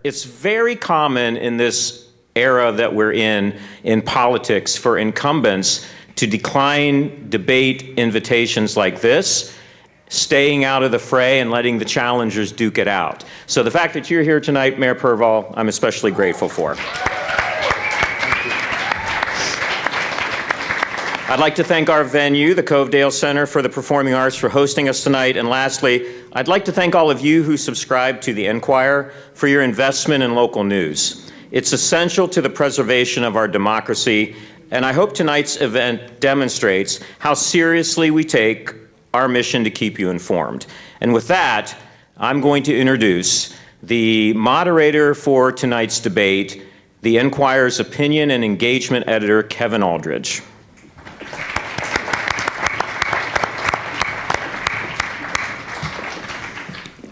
It's very common in this era that we're in politics, for incumbents to decline debate invitations like this, staying out of the fray and letting the challengers duke it out. So the fact that you're here tonight, Mayor Pureval, I'm especially grateful for. I'd like to thank our venue, the Covedale Center for the Performing Arts, for hosting us tonight. And lastly, I'd like to thank all of you who subscribe to the Enquirer for your investment in local news. It's essential to the preservation of our democracy, and I hope tonight's event demonstrates how seriously we take our mission to keep you informed. And with that, I'm going to introduce the moderator for tonight's debate, the Enquirer's opinion and engagement editor, Kevin Aldridge.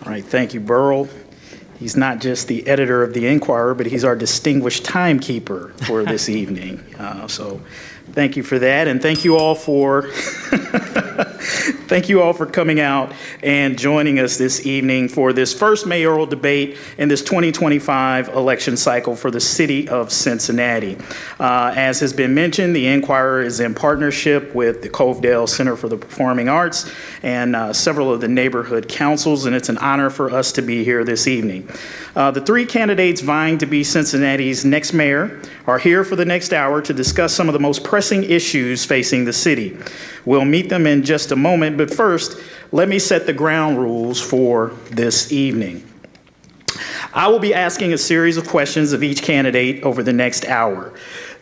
All right, thank you, Burl. He's not just the editor of the Enquirer, but he's our distinguished timekeeper for this evening. So thank you for that, and thank you all for thank you all for coming out and joining us this evening for this first mayoral debate in this 2025 election cycle for the city of Cincinnati. As has been mentioned, the Enquirer is in partnership with the Covedale Center for the Performing Arts and several of the neighborhood councils, and it's an honor for us to be here this evening. The three candidates vying to be Cincinnati's next mayor are here for the next hour to discuss some of the most pressing issues facing the city. We'll meet them in just a moment, but first, let me set the ground rules for this evening. I will be asking a series of questions of each candidate over the next hour.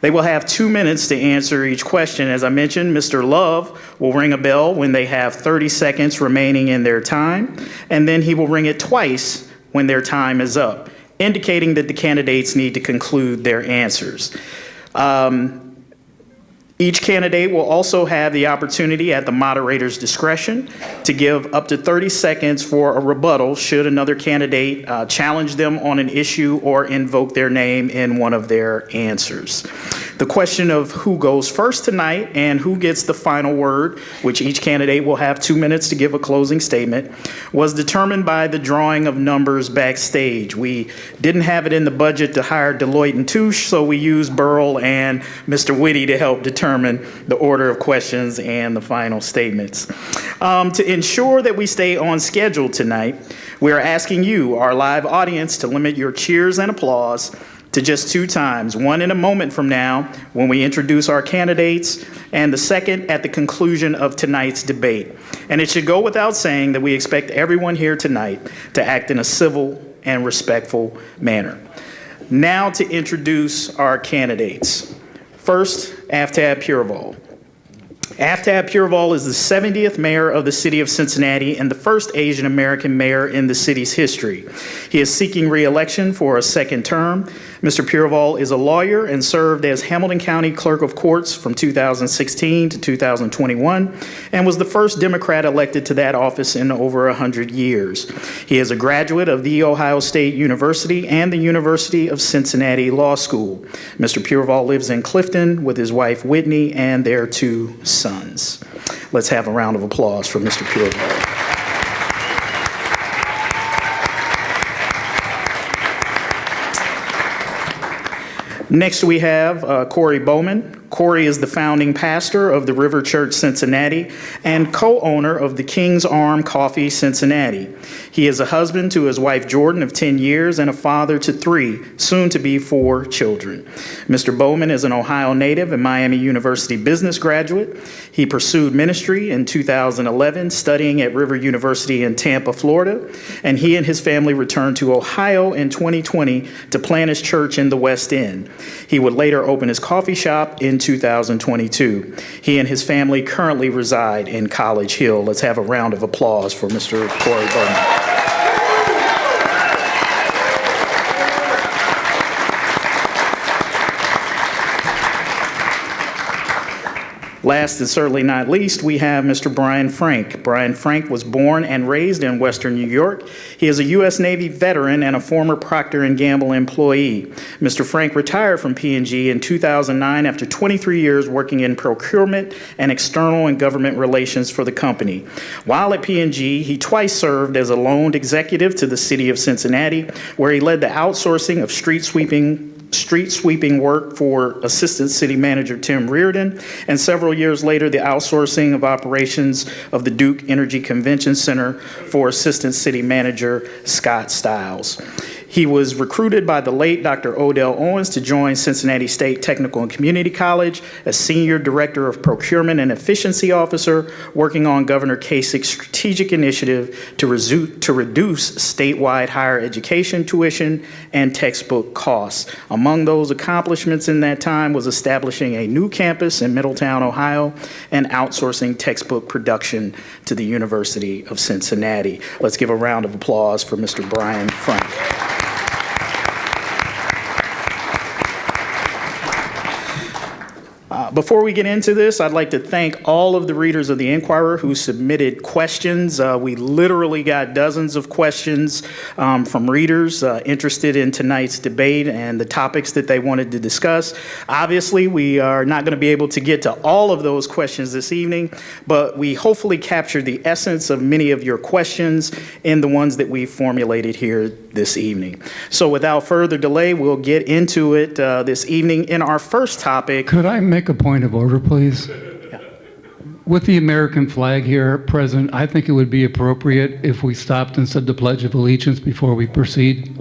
They will have 2 minutes to answer each question. As I mentioned, Mr. Love will ring a bell when they have 30 seconds remaining in their time, and then he will ring it twice when their time is up, indicating that the candidates need to conclude their answers. Each candidate will also have the opportunity at the moderator's discretion to give up to 30 seconds for a rebuttal should another candidate challenge them on an issue or invoke their name in one of their answers. The question of who goes first tonight and who gets the final word, which each candidate will have 2 minutes to give a closing statement, was determined by the drawing of numbers backstage. We didn't have it in the budget to hire Deloitte & Touche, so we used Burl and Mr. Whitty to help determine the order of questions and the final statements. To ensure that we stay on schedule tonight, we are asking you, our live audience, to limit your cheers and applause to just 2 times, one in a moment from now when we introduce our candidates, and the second at the conclusion of tonight's debate. And it should go without saying that we expect everyone here tonight to act in a civil and respectful manner. Now to introduce our candidates. First, Aftab Pureval. Aftab Pureval is the 70th mayor of the city of Cincinnati and the first Asian American mayor in the city's history. He is seeking re-election for a second term. Mr. Pureval is a lawyer and served as Hamilton County Clerk of Courts from 2016 to 2021 and was the first Democrat elected to that office in over 100 years. He is a graduate of The Ohio State University and the University of Cincinnati Law School. Mr. Pureval lives in Clifton with his wife Whitney and their 2 sons. Let's have a round of applause for Mr. Pureval. Next, we have Cory Bowman. Cory is the founding pastor of the River Church Cincinnati and co-owner of the King's Arm Coffee Cincinnati. He is a husband to his wife Jordan of 10 years and a father to 3, soon to be 4 children. Mr. Bowman is an Ohio native and Miami University business graduate. He pursued ministry in 2011, studying at River University in Tampa, Florida, and he and his family returned to Ohio in 2020 to plant his church in the West End. He would later open his coffee shop in 2022. He and his family currently reside in College Hill. Let's have a round of applause for Mr. Cory Bowman. Last and certainly not least, we have Mr. Brian Frank. Brian Frank was born and raised in Western New York. He is a U.S. Navy veteran and a former Procter Gamble employee. Mr. Frank retired from P&G in 2009 after 23 years working in procurement and external and government relations for the company. While at P&G, he twice served as a loaned executive to the city of Cincinnati, where he led the outsourcing of street sweeping work for Assistant City Manager Tim Reardon, and several years later, the outsourcing of operations of the Duke Energy Convention Center for Assistant City Manager Scott Stiles. He was recruited by the late Dr. Odell Owens to join Cincinnati State Technical and Community College as Senior Director of Procurement and Efficiency Officer, working on Governor Kasich's strategic initiative to reduce statewide higher education tuition and textbook costs. Among those accomplishments in that time was establishing a new campus in Middletown, Ohio, and outsourcing textbook production to the University of Cincinnati. Let's give a round of applause for Mr. Brian Frank. Before we get into this, I'd like to thank all of the readers of the Enquirer who submitted questions. We literally got dozens of questions from readers interested in tonight's debate and the topics that they wanted to discuss. Obviously, we are not going to be able to get to all of those questions this evening, but we hopefully captured the essence of many of your questions in the ones that we formulated here this evening. So without further delay, we'll get into it this evening in our first topic. Could I make a point of order, please? Yeah. With the American flag here present, I think it would be appropriate if we stopped and said the Pledge of Allegiance before we proceed.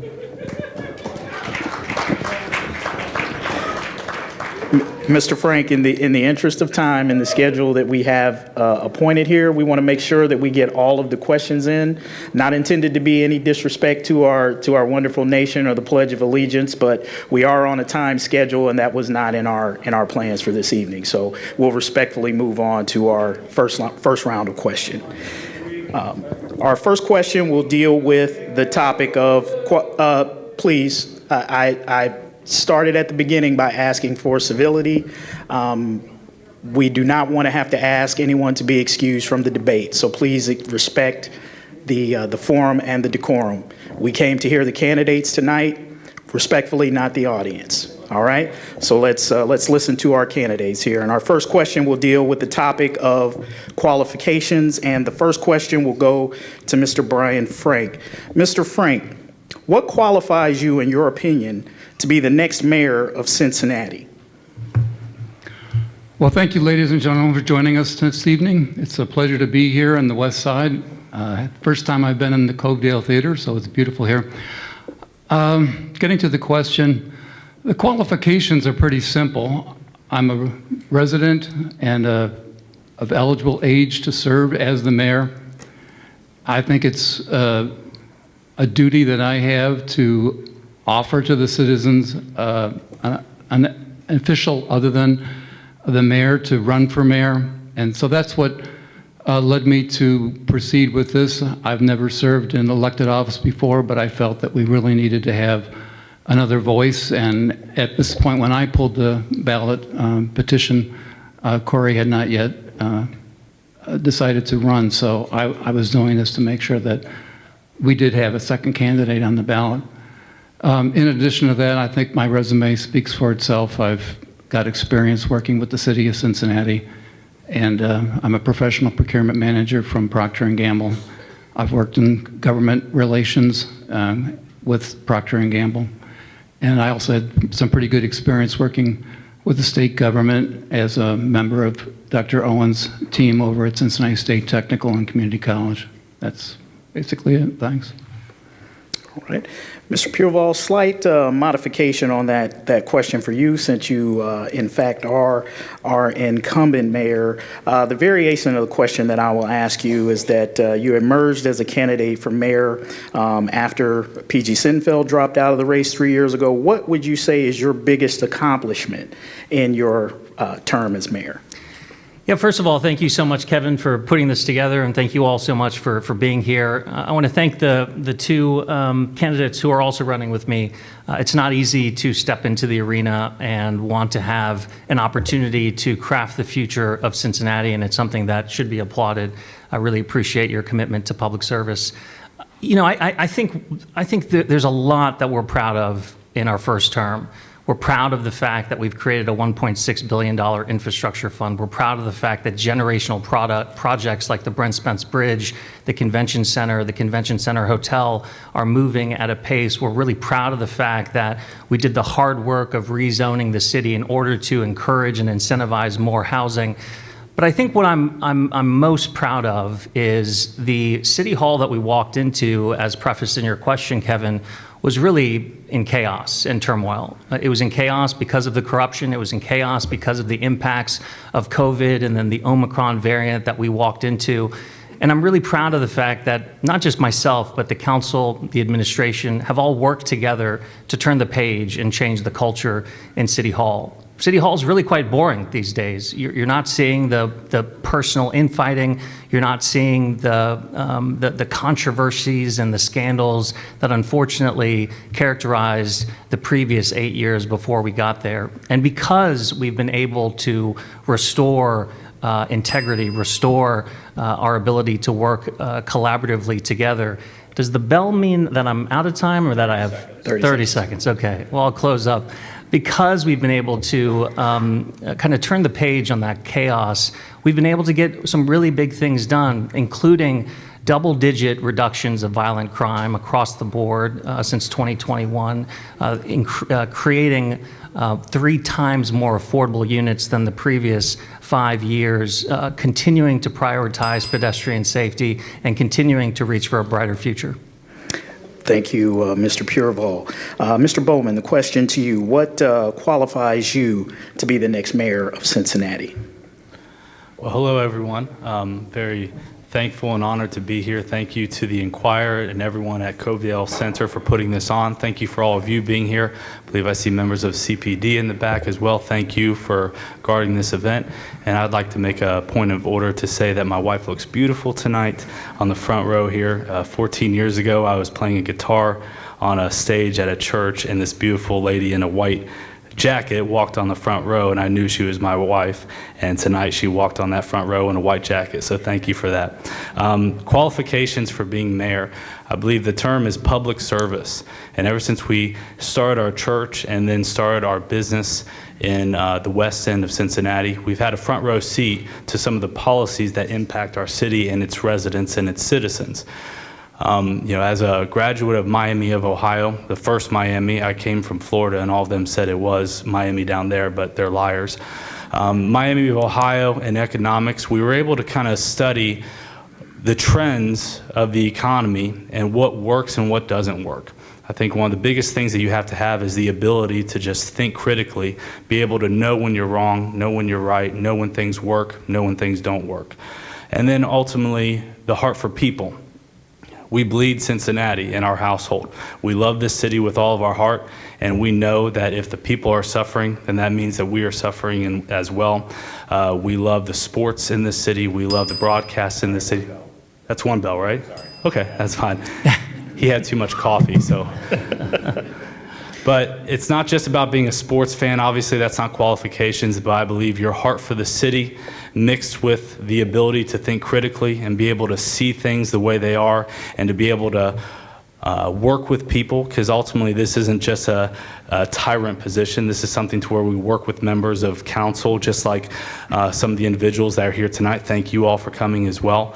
Mr. Frank, in the interest of time and the schedule that we have appointed here, we want to make sure that we get all of the questions in. Not intended to be any disrespect to our wonderful nation or the Pledge of Allegiance, but we are on a time schedule, and that was not in our plans for this evening. So we'll respectfully move on to our first round of questions. Our first question will deal with the topic of please. I started at the beginning by asking for civility. We do not want to have to ask anyone to be excused from the debate, so please respect the forum and the decorum. We came to hear the candidates tonight, respectfully, not the audience. All right, so let's listen to our candidates here. And our first question will deal with the topic of qualifications, and the first question will go to Mr. Brian Frank. Mr. Frank, what qualifies you, in your opinion, to be the next mayor of Cincinnati? Well, thank you, ladies and gentlemen, for joining us this evening. It's a pleasure to be here on the West Side. First time I've been in the Covedale Theater, so it's beautiful here. Getting to the question, the qualifications are pretty simple. I'm a resident and of eligible age to serve as the mayor. I think it's a duty that I have to offer to the citizens an official other than the mayor to run for mayor. And so that's what led me to proceed with this. I've never served in elected office before, but I felt that we really needed to have another voice. And at this point, when I pulled the ballot petition, Cory had not yet decided to run. So I was doing this to make sure that we did have a second candidate on the ballot. In addition to that, I think my resume speaks for itself. I've got experience working with the city of Cincinnati, and I'm a professional procurement manager from Procter Gamble. I've worked in government relations with Procter Gamble, and I also had some pretty good experience working with the state government as a member of Dr. Owens' team over at Cincinnati State Technical and Community College. That's basically it. Thanks. All right. Mr. Pureval, slight modification on that question for you, since you, in fact, are our incumbent mayor. The variation of the question that I will ask you is that you emerged as a candidate for mayor after P.G. Sinfeld dropped out of the race 3 years ago. What would you say is your biggest accomplishment in your term as mayor? Yeah, first of all, thank you so much, Kevin, for putting this together, and thank you all so much for being here. I want to thank the two candidates who are also running with me. It's not easy to step into the arena and want to have an opportunity to craft the future of Cincinnati, and it's something that should be applauded. I really appreciate your commitment to public service. You know, I think that there's a lot that we're proud of in our first term. We're proud of the fact that we've created a $1.6 billion infrastructure fund. We're proud of the fact that generational projects like the Brent Spence Bridge, the Convention Center Hotel are moving at a pace. We're really proud of the fact that we did the hard work of rezoning the city in order to encourage and incentivize more housing. But I think what I'm most proud of is the city hall that we walked into, as prefaced in your question, Kevin, was really in chaos and turmoil. It was in chaos because of the corruption. It was in chaos because of the impacts of COVID and then the Omicron variant that we walked into. And I'm really proud of the fact that not just myself, but the council, the administration have all worked together to turn the page and change the culture in City Hall. City Hall is really quite boring these days. You're not seeing the personal infighting. You're not seeing the controversies and the scandals that unfortunately characterized the previous 8 years before we got there. And because we've been able to restore integrity, restore our ability to work collaboratively together, does the bell mean that I'm out of time or that I have 30 seconds? Okay, well, I'll close up. Because we've been able to kind of turn the page on that chaos, we've been able to get some really big things done, including double-digit reductions of violent crime across the board since 2021, creating 3 times more affordable units than the previous 5 years, continuing to prioritize pedestrian safety, and continuing to reach for a brighter future. Thank you, Mr. Pureval. Mr. Bowman, the question to you, what qualifies you to be the next mayor of Cincinnati? Well, hello, everyone. Very thankful and honored to be here. Thank you to the Enquirer and everyone at Covedale Center for putting this on. Thank you for all of you being here. I believe I see members of CPD in the back as well. Thank you for guarding this event. And I'd like to make a point of order to say that my wife looks beautiful tonight on the front row here. 14 years ago, I was playing a guitar on a stage at a church, and this beautiful lady in a white jacket walked on the front row, and I knew she was my wife. And tonight she walked on that front row in a white jacket, so thank you for that. Qualifications for being mayor. I believe the term is public service. And ever since we started our church and then started our business in the west end of Cincinnati, we've had a front row seat to some of the policies that impact our city and its residents and its citizens. As a graduate of Miami of Ohio, the first Miami, I came from Florida, and all of them said it was Miami down there, but they're liars. Miami of Ohio in economics, we were able to kind of study the trends of the economy and what works and what doesn't work. I think one of the biggest things that you have to have is the ability to just think critically, be able to know when you're wrong, know when you're right, know when things work, know when things don't work. And then ultimately, the heart for people. We bleed Cincinnati in our household. We love this city with all of our heart, and we know that if the people are suffering, then that means that we are suffering as well. We love the sports in this city. We love the broadcasts in this city. That's one bell, right? Okay, that's fine. He had too much coffee, so. But it's not just about being a sports fan. Obviously, that's not qualifications, but I believe your heart for the city mixed with the ability to think critically and be able to see things the way they are and to be able to work with people, because ultimately this isn't just a tyrant position. This is something to where we work with members of council, just like some of the individuals that are here tonight. Thank you all for coming as well.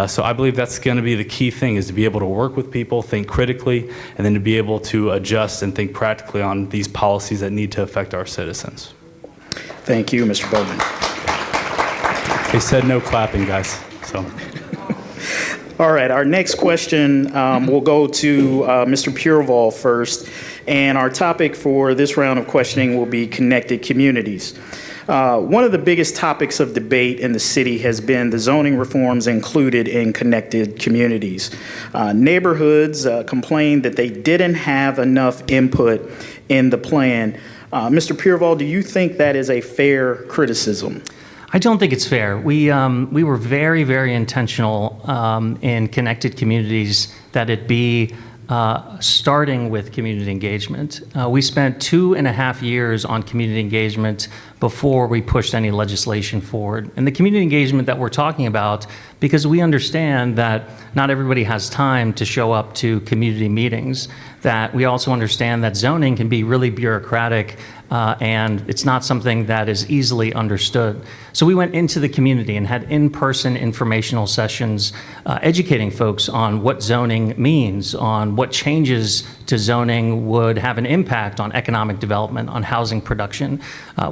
So I believe that's going to be the key thing, is to be able to work with people, think critically, and then to be able to adjust and think practically on these policies that need to affect our citizens. Thank you, Mr. Bowman. They said no clapping, guys. So. All right, our next question will go to Mr. Pureval first, and our topic for this round of questioning will be connected communities. One of the biggest topics of debate in the city has been the zoning reforms included in connected communities. Neighborhoods complained that they didn't have enough input in the plan. Mr. Pureval, do you think that is a fair criticism? I don't think it's fair. We were very, very intentional in connected communities that it be starting with community engagement. We spent 2.5 years on community engagement before we pushed any legislation forward. And the community engagement that we're talking about, because we understand that not everybody has time to show up to community meetings, that we also understand that zoning can be really bureaucratic and it's not something that is easily understood. So we went into the community and had in-person informational sessions educating folks on what zoning means, on what changes to zoning would have an impact on economic development, on housing production.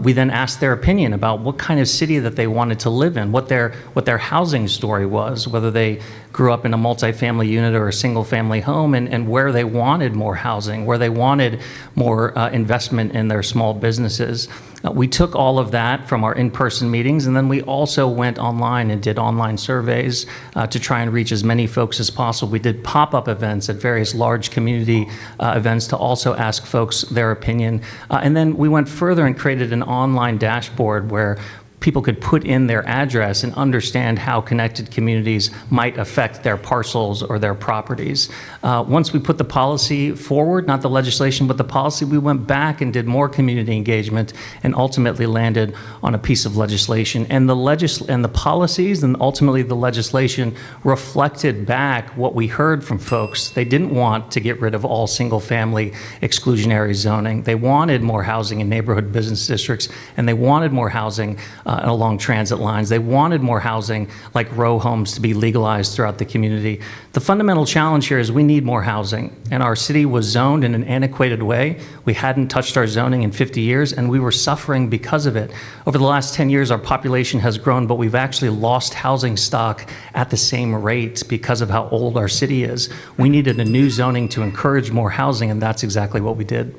We then asked their opinion about what kind of city that they wanted to live in, what their housing story was, whether they grew up in a multifamily unit or a single-family home, and where they wanted more housing, where they wanted more investment in their small businesses. We took all of that from our in-person meetings, and then we also went online and did online surveys to try and reach as many folks as possible. We did pop-up events at various large community events to also ask folks their opinion. And then we went further and created an online dashboard where people could put in their address and understand how connected communities might affect their parcels or their properties. Once we put the policy forward, not the legislation, but the policy, we went back and did more community engagement and ultimately landed on a piece of legislation. And the policies and ultimately the legislation reflected back what we heard from folks. They didn't want to get rid of all single-family exclusionary zoning. They wanted more housing in neighborhood business districts, and they wanted more housing along transit lines. They wanted more housing like row homes to be legalized throughout the community. The fundamental challenge here is we need more housing, and our city was zoned in an antiquated way. We hadn't touched our zoning in 50 years, and we were suffering because of it. Over the last 10 years, our population has grown, but we've actually lost housing stock at the same rate because of how old our city is. We needed a new zoning to encourage more housing, and that's exactly what we did.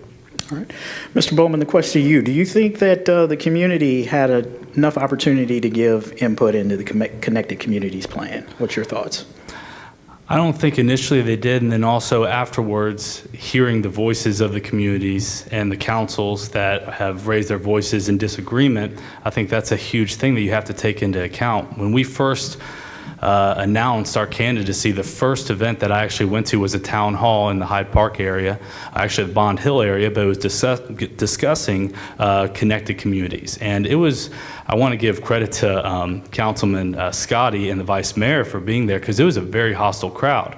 All right. Mr. Bowman, the question to you, do you think that the community had enough opportunity to give input into the Connected Communities plan? What's your thoughts? I don't think initially they did, and then also afterwards, hearing the voices of the communities and the councils that have raised their voices in disagreement, I think that's a huge thing that you have to take into account. When we first announced our candidacy, the first event that I actually went to was a town hall in the Hyde Park area, actually the Bond Hill area, but it was discussing connected communities. And it was, I want to give credit to Councilman Scotty and the Vice Mayor for being there, because it was a very hostile crowd.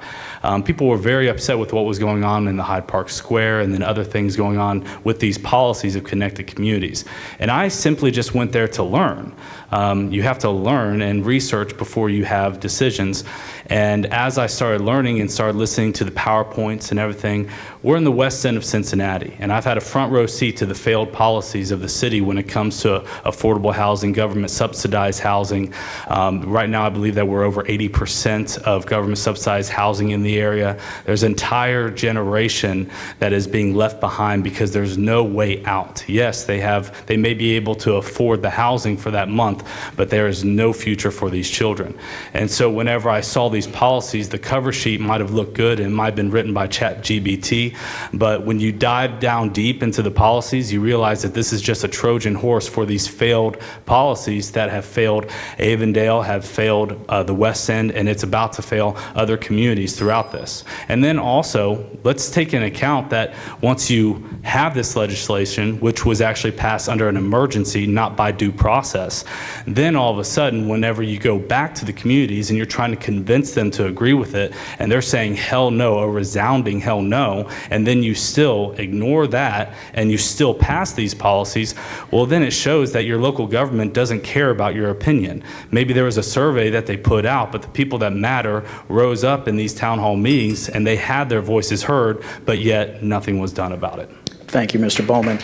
People were very upset with what was going on in the Hyde Park Square and then other things going on with these policies of connected communities. And I simply just went there to learn. You have to learn and research before you have decisions. And as I started learning and started listening to the PowerPoints and everything, we're in the west end of Cincinnati, and I've had a front row seat to the failed policies of the city when it comes to affordable housing, government subsidized housing. Right now, I believe that we're over 80% of government subsidized housing in the area. There's an entire generation that is being left behind because there's no way out. Yes, they may be able to afford the housing for that month, but there is no future for these children. And so whenever I saw these policies, the cover sheet might have looked good and might have been written by ChatGPT, but when you dive down deep into the policies, you realize that this is just a Trojan horse for these failed policies that have failed Avondale, have failed the West End, and it's about to fail other communities throughout this. And then also, let's take into account that once you have this legislation, which was actually passed under an emergency, not by due process, then all of a sudden, whenever you go back to the communities and you're trying to convince them to agree with it, and they're saying hell no, a resounding hell no, and then you still ignore that and you still pass these policies, well, then it shows that your local government doesn't care about your opinion. Maybe there was a survey that they put out, but the people that matter rose up in these town hall meetings and they had their voices heard, but yet nothing was done about it. Thank you, Mr. Bowman.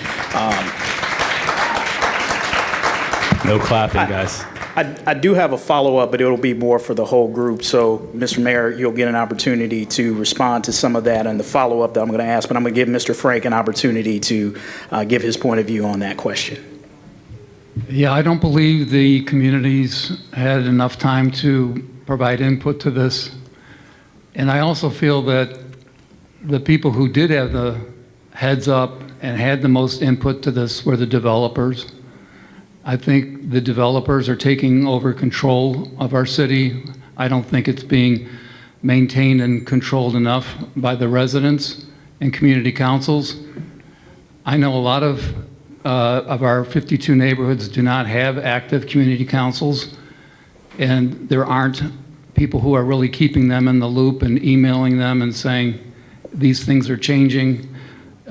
No clapping, guys. I do have a follow-up, but it'll be more for the whole group. So, Mr. Mayor, you'll get an opportunity to respond to some of that and the follow-up that I'm going to ask, but I'm going to give Mr. Frank an opportunity to give his point of view on that question. Yeah, I don't believe the communities had enough time to provide input to this. And I also feel that the people who did have the heads up and had the most input to this were the developers. I think the developers are taking over control of our city. I don't think it's being maintained and controlled enough by the residents and community councils. I know a lot of our 52 neighborhoods do not have active community councils, and there aren't people who are really keeping them in the loop and emailing them and saying, these things are changing,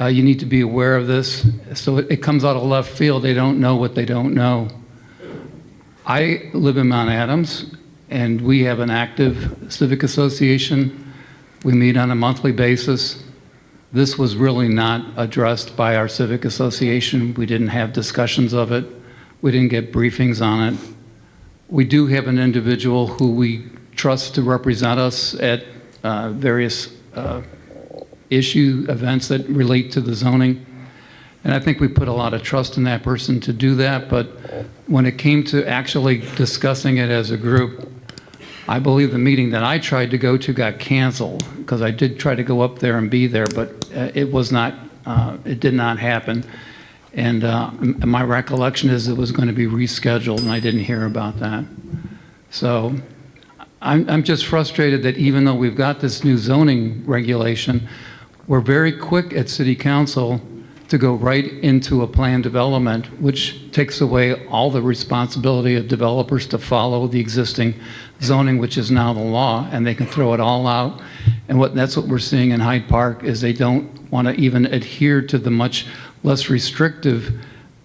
you need to be aware of this. So it comes out of left field. They don't know what they don't know. I live in Mount Adams, and we have an active civic association. We meet on a monthly basis. This was really not addressed by our civic association. We didn't have discussions of it. We didn't get briefings on it. We do have an individual who we trust to represent us at various events that relate to the zoning. And I think we put a lot of trust in that person to do that, but when it came to actually discussing it as a group, I believe the meeting that I tried to go to got canceled, because I did try to go up there and be there, but it did not happen. And my recollection is it was going to be rescheduled, and I didn't hear about that. So I'm just frustrated that even though we've got this new zoning regulation, we're very quick at City Council to go right into a planned development, which takes away all the responsibility of developers to follow the existing zoning, which is now the law, and they can throw it all out. And that's what we're seeing in Hyde Park, is they don't want to even adhere to the much less restrictive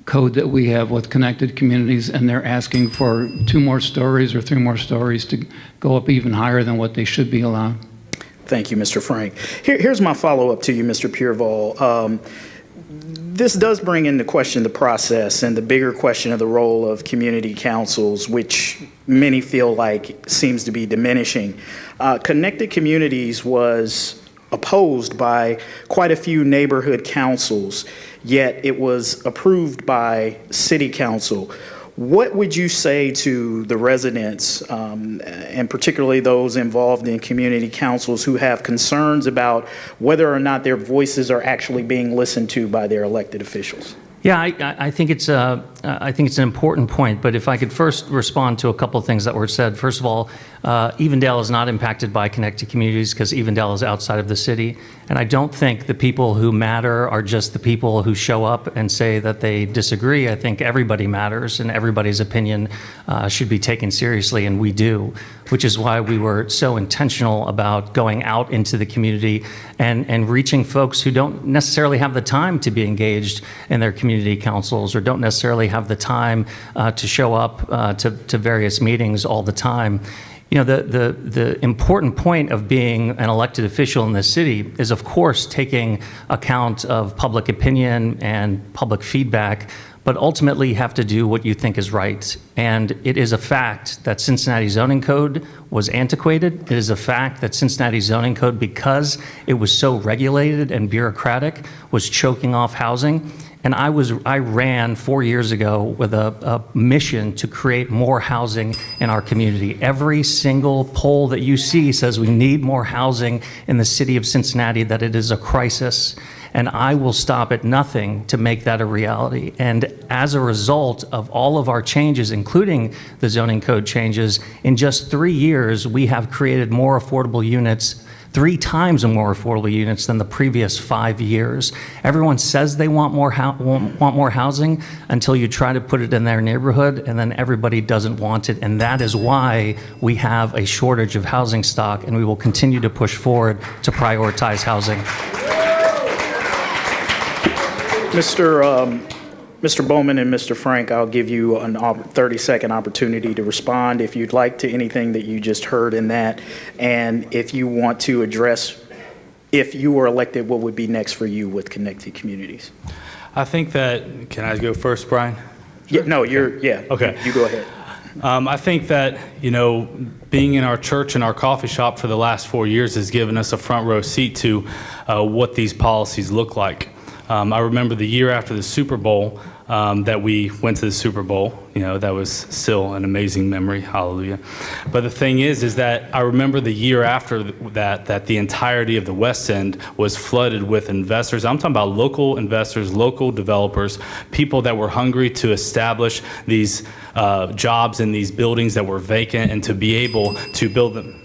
code that we have with connected communities, and they're asking for 2 more stories or 3 more stories to go up even higher than what they should be allowed. Thank you, Mr. Frank. Here's my follow-up to you, Mr. Pureval. This does bring into question the process and the bigger question of the role of community councils, which many feel like seems to be diminishing. Connected Communities was opposed by quite a few neighborhood councils, yet it was approved by City Council. What would you say to the residents, and particularly those involved in community councils who have concerns about whether or not their voices are actually being listened to by their elected officials? Yeah, I think it's an important point, but if I could first respond to a couple of things that were said. First of all, Evendale is not impacted by connected communities because Evendale is outside of the city, and I don't think the people who matter are just the people who show up and say that they disagree. I think everybody matters, and everybody's opinion should be taken seriously, and we do, which is why we were so intentional about going out into the community and reaching folks who don't necessarily have the time to be engaged in their community councils or don't necessarily have the time to show up to various meetings all the time. You know, the important point of being an elected official in this city is, of course, taking account of public opinion and public feedback, but ultimately you have to do what you think is right. And it is a fact that Cincinnati zoning code was antiquated. It is a fact that Cincinnati zoning code, because it was so regulated and bureaucratic, was choking off housing. And I ran 4 years ago with a mission to create more housing in our community. Every single poll that you see says we need more housing in the city of Cincinnati, that it is a crisis. And I will stop at nothing to make that a reality. And as a result of all of our changes, including the zoning code changes, in just 3 years, we have created more affordable units, 3 times more affordable units than the previous 5 years. Everyone says they want more housing until you try to put it in their neighborhood, and then everybody doesn't want it. And that is why we have a shortage of housing stock, and we will continue to push forward to prioritize housing. Mr. Bowman and Mr. Frank, I'll give you a 30-second opportunity to respond if you'd like to anything that you just heard in that. And if you want to address, if you were elected, what would be next for you with Connected Communities? I think that, can I go first, Brian? Yeah, no, okay. You go ahead. I think that, you know, being in our church and our coffee shop for the last 4 years has given us a front row seat to what these policies look like. I remember the year after the Super Bowl that we went to the Super Bowl. You know, that was still an amazing memory. Hallelujah. But the thing is that I remember the year after that the entirety of the West End was flooded with investors. I'm talking about local investors, local developers, people that were hungry to establish these jobs in these buildings that were vacant and to be able to build them.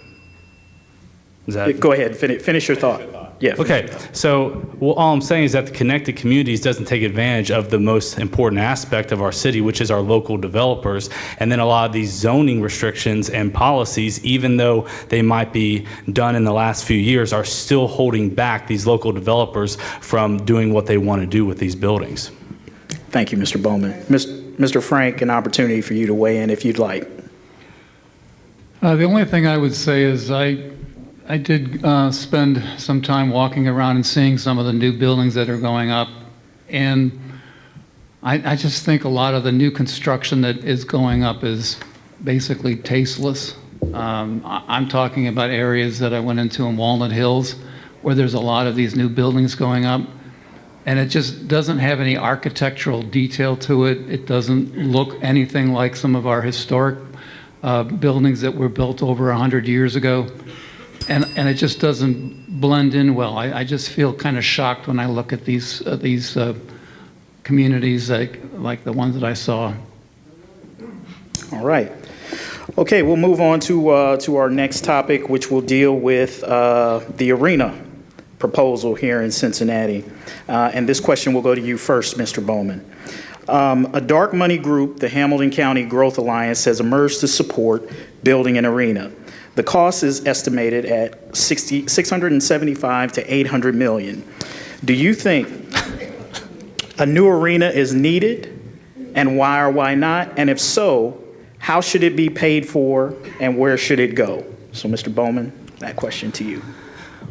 Go ahead, finish your thought. Yeah. Okay, so all I'm saying is that the Connected Communities doesn't take advantage of the most important aspect of our city, which is our local developers. And then a lot of these zoning restrictions and policies, even though they might be done in the last few years, are still holding back these local developers from doing what they want to do with these buildings. Thank you, Mr. Bowman. Mr. Frank, an opportunity for you to weigh in if you'd like. The only thing I would say is I did spend some time walking around and seeing some of the new buildings that are going up, and I just think a lot of the new construction that is going up is basically tasteless. I'm talking about areas that I went into in Walnut Hills where there's a lot of these new buildings going up, and it just doesn't have any architectural detail to it. It doesn't look anything like some of our historic buildings that were built over 100 years ago. And it just doesn't blend in well. I just feel kind of shocked when I look at these communities like the ones that I saw. All right. Okay, we'll move on to our next topic, which will deal with the arena proposal here in Cincinnati. And this question will go to you first, Mr. Bowman. A dark money group, the Hamilton County Growth Alliance, has emerged to support building an arena. The cost is estimated at $675 to $800 million. Do you think a new arena is needed, and why or why not? And if so, how should it be paid for, and where should it go? So, Mr. Bowman, that question to you.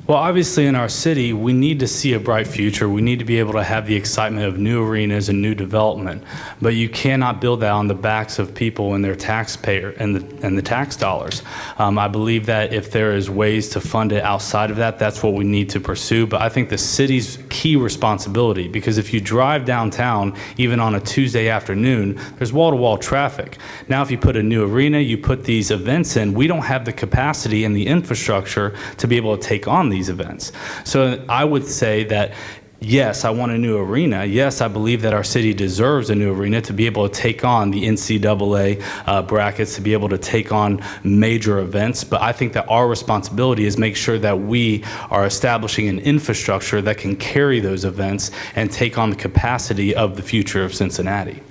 Well, obviously in our city, we need to see a bright future. We need to be able to have the excitement of new arenas and new development. But you cannot build that on the backs of people and their taxpayer and the tax dollars. I believe that if there is ways to fund it outside of that, that's what we need to pursue. But I think the city's key responsibility, because if you drive downtown, even on a Tuesday afternoon, there's wall-to-wall traffic. Now, if you put a new arena, you put these events in, we don't have the capacity and the infrastructure to be able to take on these events. So I would say that yes, I want a new arena. Yes, I believe that our city deserves a new arena to be able to take on the NCAA brackets, to be able to take on major events. But I think that our responsibility is make sure that we are establishing an infrastructure that can carry those events and take on the capacity of the future of Cincinnati.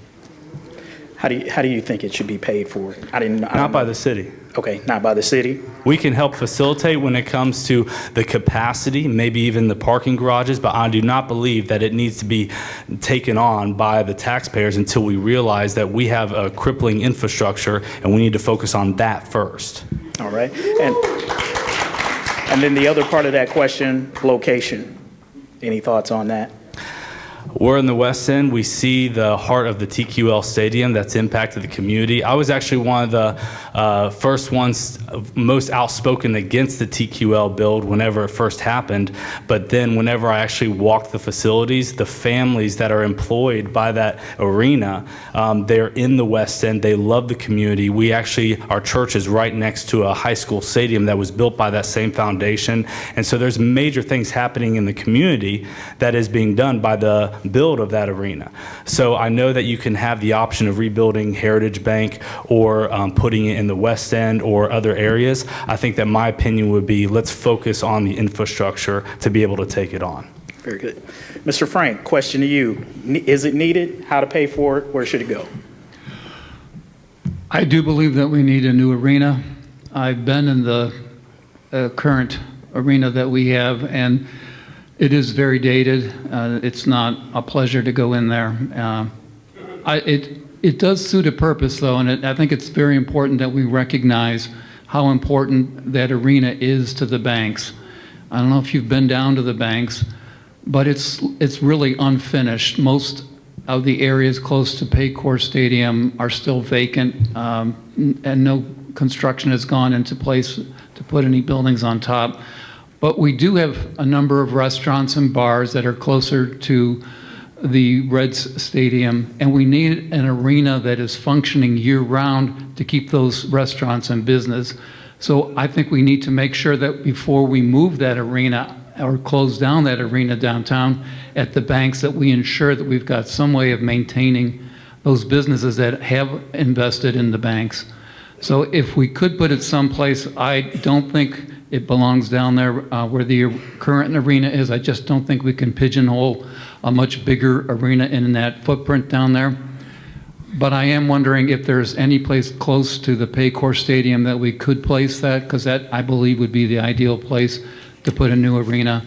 How do you think it should be paid for? Not by the city. Okay, not by the city. We can help facilitate when it comes to the capacity, maybe even the parking garages, but I do not believe that it needs to be taken on by the taxpayers until we realize that we have a crippling infrastructure and we need to focus on that first. All right. And then the other part of that question, location. Any thoughts on that? We're in the West End. We see the heart of the TQL Stadium that's impacted the community. I was actually one of the first ones most outspoken against the TQL build whenever it first happened. But then whenever I actually walked the facilities, the families that are employed by that arena, they're in the West End. They love the community. Our church is right next to a high school stadium that was built by that same foundation. And so there's major things happening in the community that is being done by the build of that arena. So I know that you can have the option of rebuilding Heritage Bank or putting it in the West End or other areas. I think that my opinion would be let's focus on the infrastructure to be able to take it on. Very good. Mr. Frank, question to you. Is it needed? How to pay for it? Where should it go? I do believe that we need a new arena. I've been in the current arena that we have, and it is very dated. It's not a pleasure to go in there. It does suit a purpose, though, and I think it's very important that we recognize how important that arena is to the banks. I don't know if you've been down to the banks, but it's really unfinished. Most of the areas close to Paycor Stadium are still vacant, and no construction has gone into place to put any buildings on top. But we do have a number of restaurants and bars that are closer to the Reds Stadium, and we need an arena that is functioning year-round to keep those restaurants in business. So I think we need to make sure that before we move that arena or close down that arena downtown at the banks, that we ensure that we've got some way of maintaining those businesses that have invested in the banks. So if we could put it someplace, I don't think it belongs down there where the current arena is. I just don't think we can pigeonhole a much bigger arena in that footprint down there. But I am wondering if there's any place close to the Paycor Stadium that we could place that, because that, I believe, would be the ideal place to put a new arena.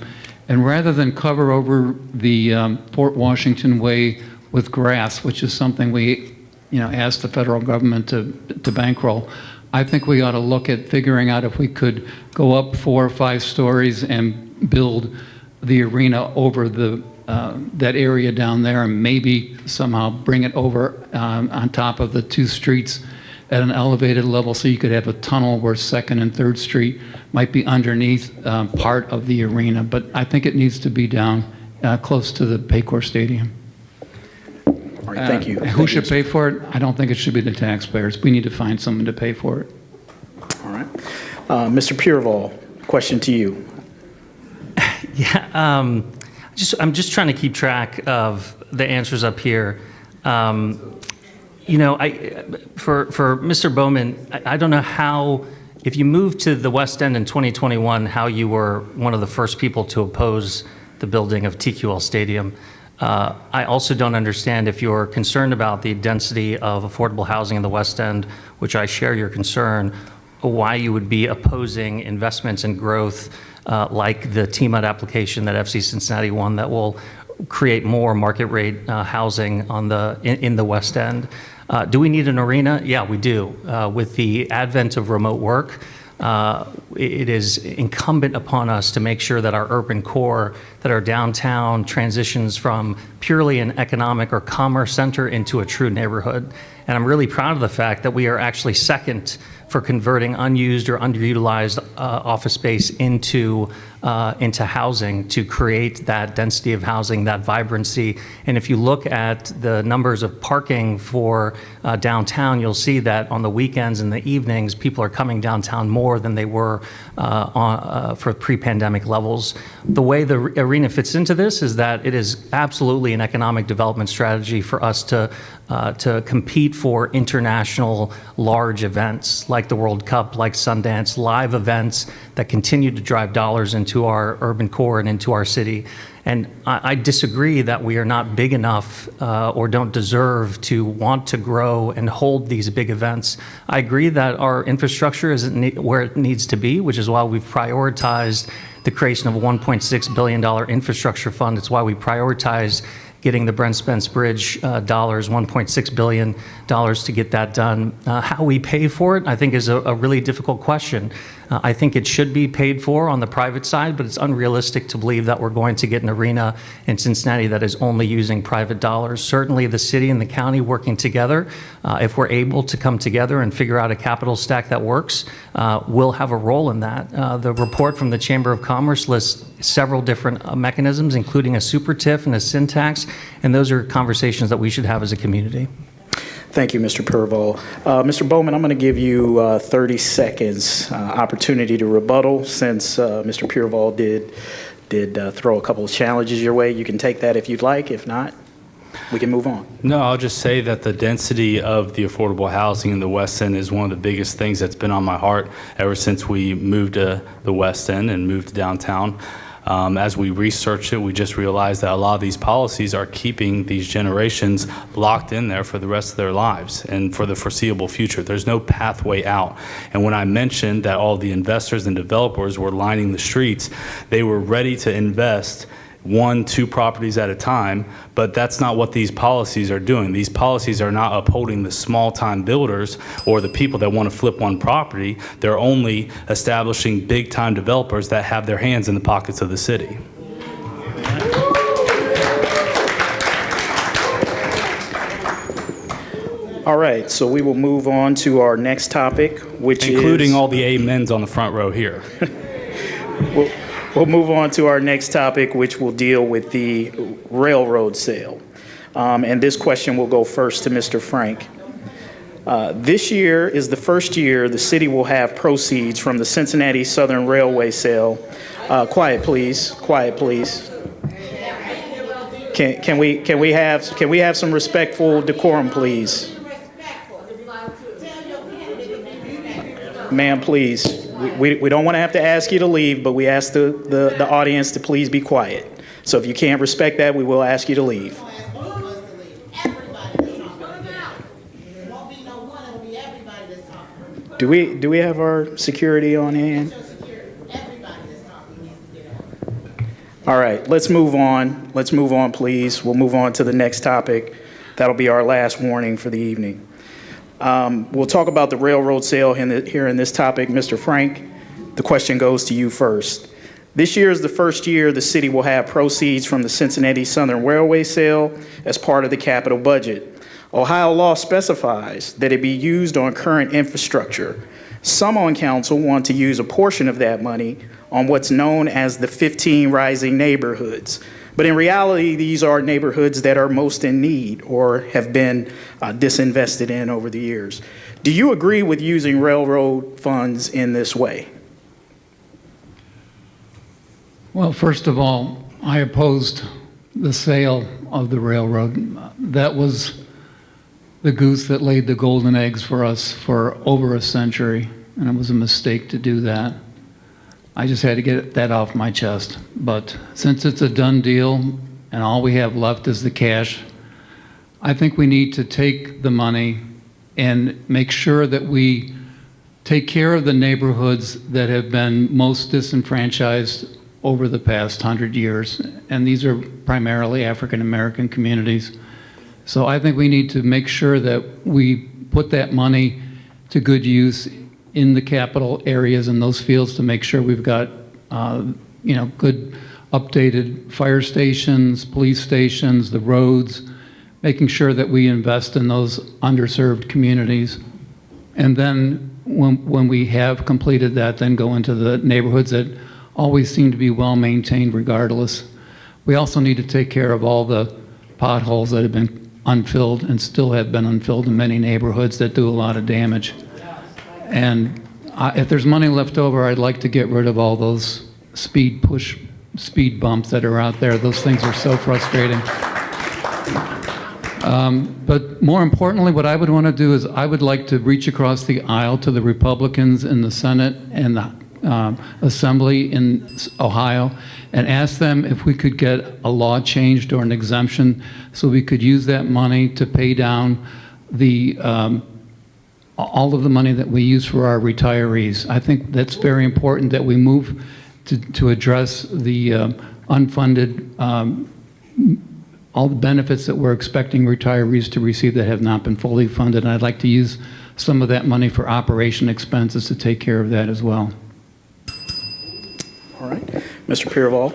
And rather than cover over the Fort Washington Way with grass, which is something we asked the federal government to bankroll, I think we ought to look at figuring out if we could go up 4 or 5 stories and build the arena over that area down there, and maybe somehow bring it over on top of the 2 streets at an elevated level, so you could have a tunnel where 2nd and 3rd Street might be underneath part of the arena. But I think it needs to be down close to the Paycor Stadium. All right, thank you. Who should pay for it? I don't think it should be the taxpayers. We need to find someone to pay for it. All right. Mr. Pureval, question to you. Yeah, I'm just trying to keep track of the answers up here. For Mr. Bowman, I don't know how, if you moved to the West End in 2021, how you were one of the first people to oppose the building of TQL Stadium. I also don't understand, if you're concerned about the density of affordable housing in the West End, which I share your concern, why you would be opposing investments and growth like the TMUD application that FC Cincinnati won that will create more market rate housing in the West End. Do we need an arena? Yeah, we do. With the advent of remote work, it is incumbent upon us to make sure that our urban core, that our downtown transitions from purely an economic or commerce center into a true neighborhood. And I'm really proud of the fact that we are actually second for converting unused or underutilized office space into housing to create that density of housing, that vibrancy. And if you look at the numbers of parking for downtown, you'll see that on the weekends and the evenings, people are coming downtown more than they were for pre-pandemic levels. The way the arena fits into this is that it is absolutely an economic development strategy for us to compete for international large events like the World Cup, like Sundance, live events that continue to drive dollars into our urban core and into our city. And I disagree that we are not big enough or don't deserve to want to grow and hold these big events. I agree that our infrastructure isn't where it needs to be, which is why we've prioritized the creation of a $1.6 billion infrastructure fund. It's why we prioritized getting the Brent Spence Bridge $1.6 billion to get that done. How we pay for it, I think, is a really difficult question. I think it should be paid for on the private side, but it's unrealistic to believe that we're going to get an arena in Cincinnati that is only using private dollars. Certainly the city and the county working together, if we're able to come together and figure out a capital stack that works, we'll have a role in that. The report from the Chamber of Commerce lists several different mechanisms, including a super TIF and a sin tax, and those are conversations that we should have as a community. Thank you, Mr. Pureval. Mr. Bowman, I'm going to give you 30 seconds opportunity to rebuttal, since Mr. Pureval did throw a couple of challenges your way. You can take that if you'd like. If not, we can move on. No, I'll just say that the density of the affordable housing in the West End is one of the biggest things that's been on my heart ever since we moved to the West End and moved to downtown. As we researched it, we just realized that a lot of these policies are keeping these generations locked in there for the rest of their lives and for the foreseeable future. There's no pathway out. And when I mentioned that all the investors and developers were lining the streets, they were ready to invest 1, 2 properties at a time, but that's not what these policies are doing. These policies are not upholding the small-time builders or the people that want to flip one property. They're only establishing big-time developers that have their hands in the pockets of the city. All right, so we will move on to our next topic, which Including is... all the amens on the front row here. We'll move on to our next topic, which will deal with the railroad sale. And this question will go first to Mr. Frank. This year is the first year the city will have proceeds from the Cincinnati Southern Railway sale. Quiet, please. Quiet, please. Can we have some respectful decorum, please? Ma'am, please. We don't want to have to ask you to leave, but we ask the audience to please be quiet. So if you can't respect that, we will ask you to leave. Do we have our security on hand? All right, let's move on. Let's move on, please. We'll move on to the next topic. That'll be our last warning for the evening. We'll talk about the railroad sale here in this topic. Mr. Frank, the question goes to you first. This year is the first year the city will have proceeds from the Cincinnati Southern Railway sale as part of the capital budget. Ohio law specifies that it be used on current infrastructure. Some on council want to use a portion of that money on what's known as the 15 rising neighborhoods. But in reality, these are neighborhoods that are most in need or have been disinvested in over the years. Do you agree with using railroad funds in this way? Well, first of all, I opposed the sale of the railroad. That was the goose that laid the golden eggs for us for over a century, and it was a mistake to do that. I just had to get that off my chest. But since it's a done deal and all we have left is the cash, I think we need to take the money and make sure that we take care of the neighborhoods that have been most disenfranchised over the past 100 years. And these are primarily African American communities. So I think we need to make sure that we put that money to good use in the capital areas and those fields to make sure we've got, good updated fire stations, police stations, the roads, making sure that we invest in those underserved communities. And then when we have completed that, then go into the neighborhoods that always seem to be well maintained regardless. We also need to take care of all the potholes that have been unfilled and still have been unfilled in many neighborhoods that do a lot of damage. And if there's money left over, I'd like to get rid of all those speed bumps that are out there. Those things are so frustrating. But more importantly, what I would want to do is I would like to reach across the aisle to the Republicans in the Senate and the Assembly in Ohio and ask them if we could get a law changed or an exemption so we could use that money to pay down the all of the money that we use for our retirees. I think that's very important that we move to address the unfunded, all the benefits that we're expecting retirees to receive that have not been fully funded. And I'd like to use some of that money for operation expenses to take care of that as well. All right. Mr. Pureval.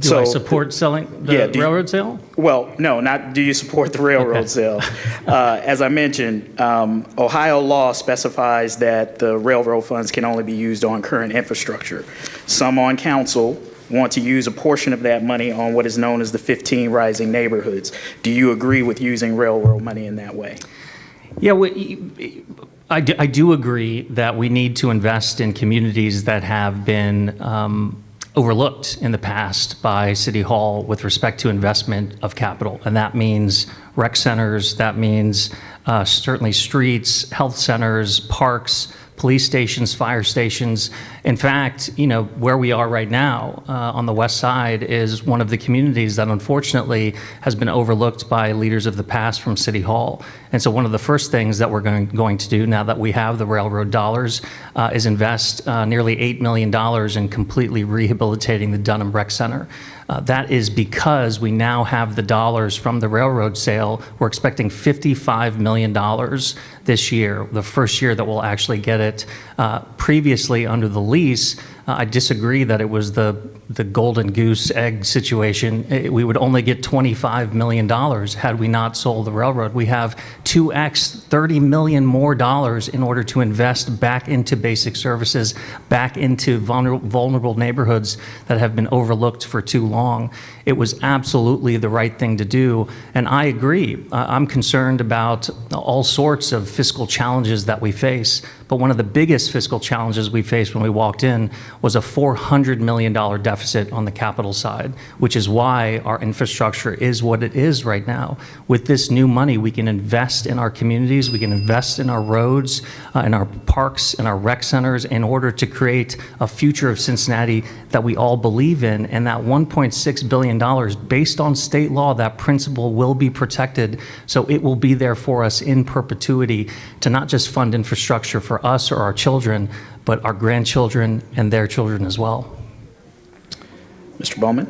Do I support selling the railroad sale? Well, no, not do you support the railroad sale. As I mentioned, Ohio law specifies that the railroad funds can only be used on current infrastructure. Some on council want to use a portion of that money on what is known as the 15 rising neighborhoods. Do you agree with using railroad money in that way? Yeah, I do agree that we need to invest in communities that have been overlooked in the past by City Hall with respect to investment of capital. And that means rec centers, that means certainly streets, health centers, parks, police stations, fire stations. In fact, where we are right now on the west side is one of the communities that unfortunately has been overlooked by leaders of the past from City Hall. And so one of the first things that we're going to do now that we have the railroad dollars is invest nearly $8 million in completely rehabilitating the Dunham Rec Center. That is because we now have the dollars from the railroad sale. We're expecting $55 million this year, the first year that we'll actually get it. Previously, under the lease, I disagree that it was the golden goose egg situation. We would only get $25 million had we not sold the railroad. We have 2x, $30 million more dollars in order to invest back into basic services, back into vulnerable neighborhoods that have been overlooked for too long. It was absolutely the right thing to do, and I agree. I'm concerned about all sorts of fiscal challenges that we face, but one of the biggest fiscal challenges we faced when we walked in was a $400 million deficit on the capital side, which is why our infrastructure is what it is right now. With this new money, we can invest in our communities, we can invest in our roads, in our parks, in our rec centers, in order to create a future of Cincinnati that we all believe in, and that $1.6 billion, based on state law, that principle will be protected, so it will be there for us in perpetuity to not just fund infrastructure for us or our children, but our grandchildren and their children as well. Mr. Bowman,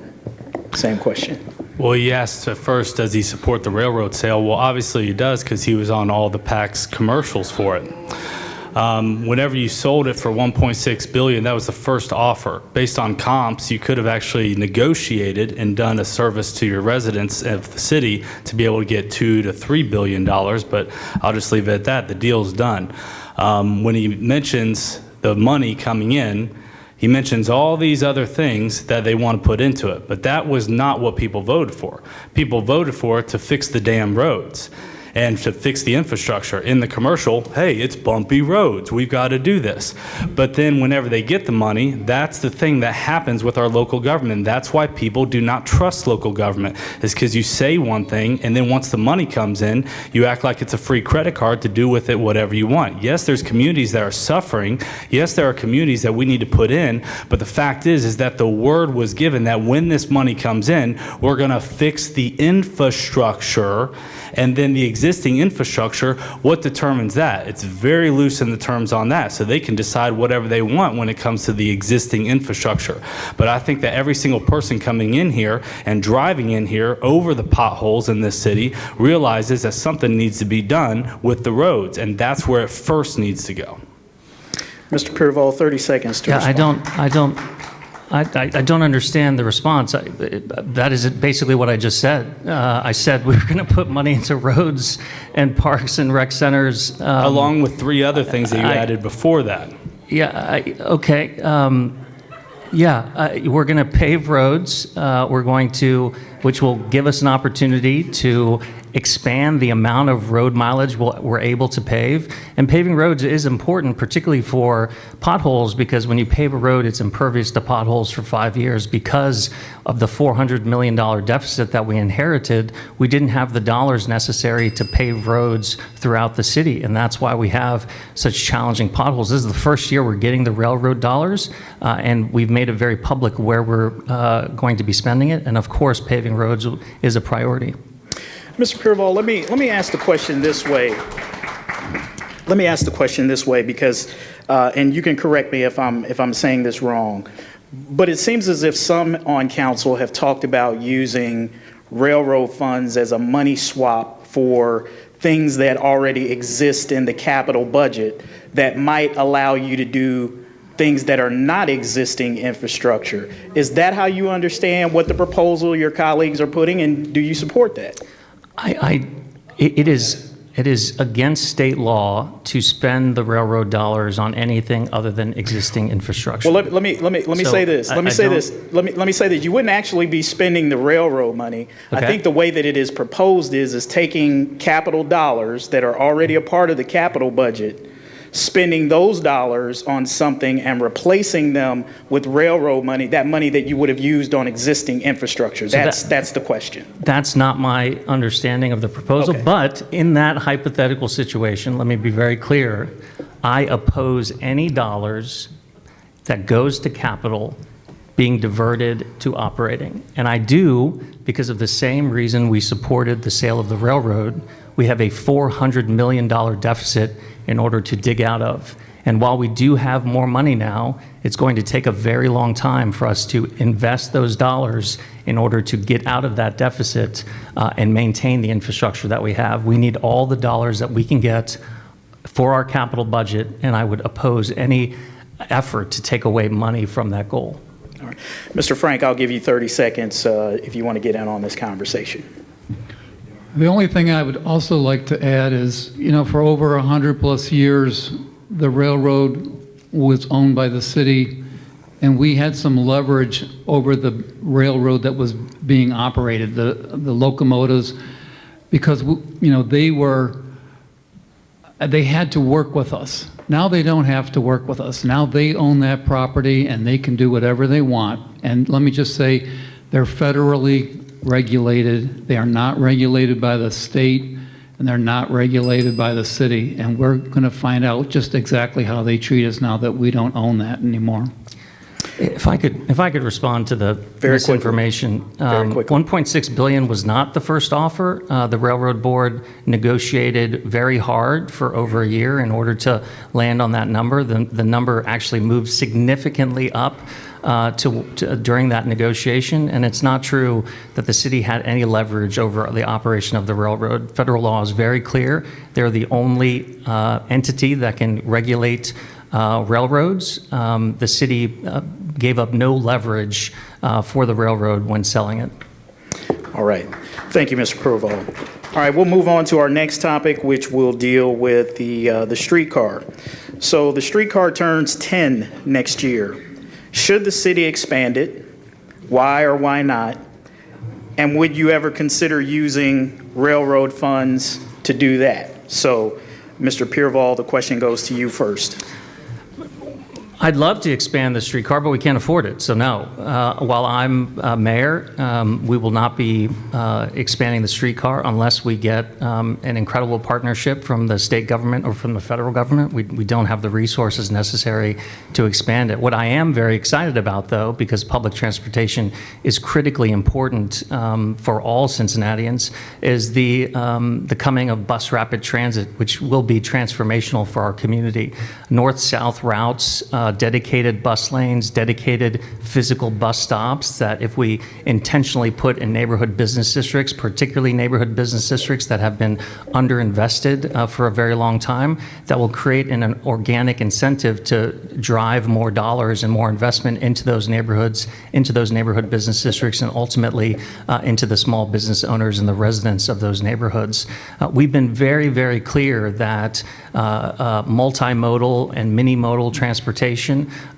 same question. Well, he asked at first, does he support the railroad sale? Well, obviously he does, because he was on all the PAC's commercials for it. Whenever you sold it for $1.6 billion, that was the first offer. Based on comps, you could have actually negotiated and done a service to your residents of the city to be able to get $2 to $3 billion, but I'll just leave it at that. The deal's done. When he mentions the money coming in, he mentions all these other things that they want to put into it, but that was not what people voted for. People voted for it to fix the damn roads and to fix the infrastructure. In the commercial, hey, it's bumpy roads, we've got to do this. But then whenever they get the money, that's the thing that happens with our local government. That's why people do not trust local government, is because you say one thing, and then once the money comes in, you act like it's a free credit card to do with it whatever you want. Yes, there's communities that are suffering. Yes, there are communities that we need to put in, but the fact is that the word was given that when this money comes in, we're gonna fix the infrastructure, and then the existing infrastructure, what determines that? It's very loose in the terms on that, so they can decide whatever they want when it comes to the existing infrastructure. But I think that every single person coming in here and driving in here over the potholes in this city realizes that something needs to be done with the roads, and that's where it first needs to go. Mr. Pureval, 30 seconds to respond. I don't understand the response. That is basically what I just said. I said we were going to put money into roads and parks and rec centers. Along with three other things that you added before that. Yeah, okay. We're going to pave roads. We're going to, which will give us an opportunity to expand the amount of road mileage we're able to pave. And paving roads is important, particularly for potholes, because when you pave a road, it's impervious to potholes for 5 years. Because of the $400 million deficit that we inherited, we didn't have the dollars necessary to pave roads throughout the city. And that's why we have such challenging potholes. This is the first year we're getting the railroad dollars, and we've made it very public where we're going to be spending it. And of course, paving roads is a priority. Mr. Pureval, let me ask the question this way. Let me ask the question this way because, and you can correct me if I'm saying this wrong, but it seems as if some on council have talked about using railroad funds as a money swap for things that already exist in the capital budget that might allow you to do things that are not existing infrastructure. Is that how you understand what the proposal your colleagues are putting, and do you support that? It is against state law to spend the railroad dollars on anything other than existing infrastructure. Well, let me say this. Let me say this. You wouldn't actually be spending the railroad money. Okay. I think the way that it is proposed is taking capital dollars that are already a part of the capital budget, spending those dollars on something and replacing them with railroad money, that money that you would have used on existing infrastructure. That's the question. That's not my understanding of the proposal, Okay. But in that hypothetical situation, let me be very clear, I oppose any dollars that goes to capital being diverted to operating. And I do because of the same reason we supported the sale of the railroad. We have a $400 million deficit in order to dig out of. And while we do have more money now, it's going to take a very long time for us to invest those dollars in order to get out of that deficit and maintain the infrastructure that we have. We need all the dollars that we can get for our capital budget, and I would oppose any effort to take away money from that goal. All right. Mr. Frank, I'll give you 30 seconds if you want to get in on this conversation. The only thing I would also like to add is, for over 100+ years, the railroad was owned by the city, and we had some leverage over the railroad that was being operated, the locomotives, because they had to work with us. Now they don't have to work with us. Now they own that property and they can do whatever they want. And let me just say, they're federally regulated. They are not regulated by the state, and they're not regulated by the city. And we're going to find out just exactly how they treat us now that we don't own that anymore. If I could respond to the misinformation. Very quickly. $1.6 billion was not the first offer. The Railroad Board negotiated very hard for over a year in order to land on that number. The number actually moved significantly up during that negotiation, and it's not true that the city had any leverage over the operation of the railroad. Federal law is very clear. They're the only entity that can regulate railroads. The city gave up no leverage for the railroad when selling it. All right. Thank you, Mr. Pureval. All right, we'll move on to our next topic, which will deal with the streetcar. So the streetcar turns 10 next year. Should the city expand it? Why or why not? And would you ever consider using railroad funds to do that? So, Mr. Pureval, the question goes to you first. I'd love to expand the streetcar, but we can't afford it, so no. While I'm mayor, we will not be expanding the streetcar unless we get an incredible partnership from the state government or from the federal government. We don't have the resources necessary to expand it. What I am very excited about, though, because public transportation is critically important for all Cincinnatians, is the coming of bus rapid transit, which will be transformational for our community. North-south routes, dedicated bus lanes, dedicated physical bus stops that if we intentionally put in neighborhood business districts, particularly neighborhood business districts that have been underinvested for a very long time, that will create an organic incentive to drive more dollars and more investment into those neighborhoods, into those neighborhood business districts, and ultimately into the small business owners and the residents of those neighborhoods. We've been very, very clear that multimodal and mini-modal transportation,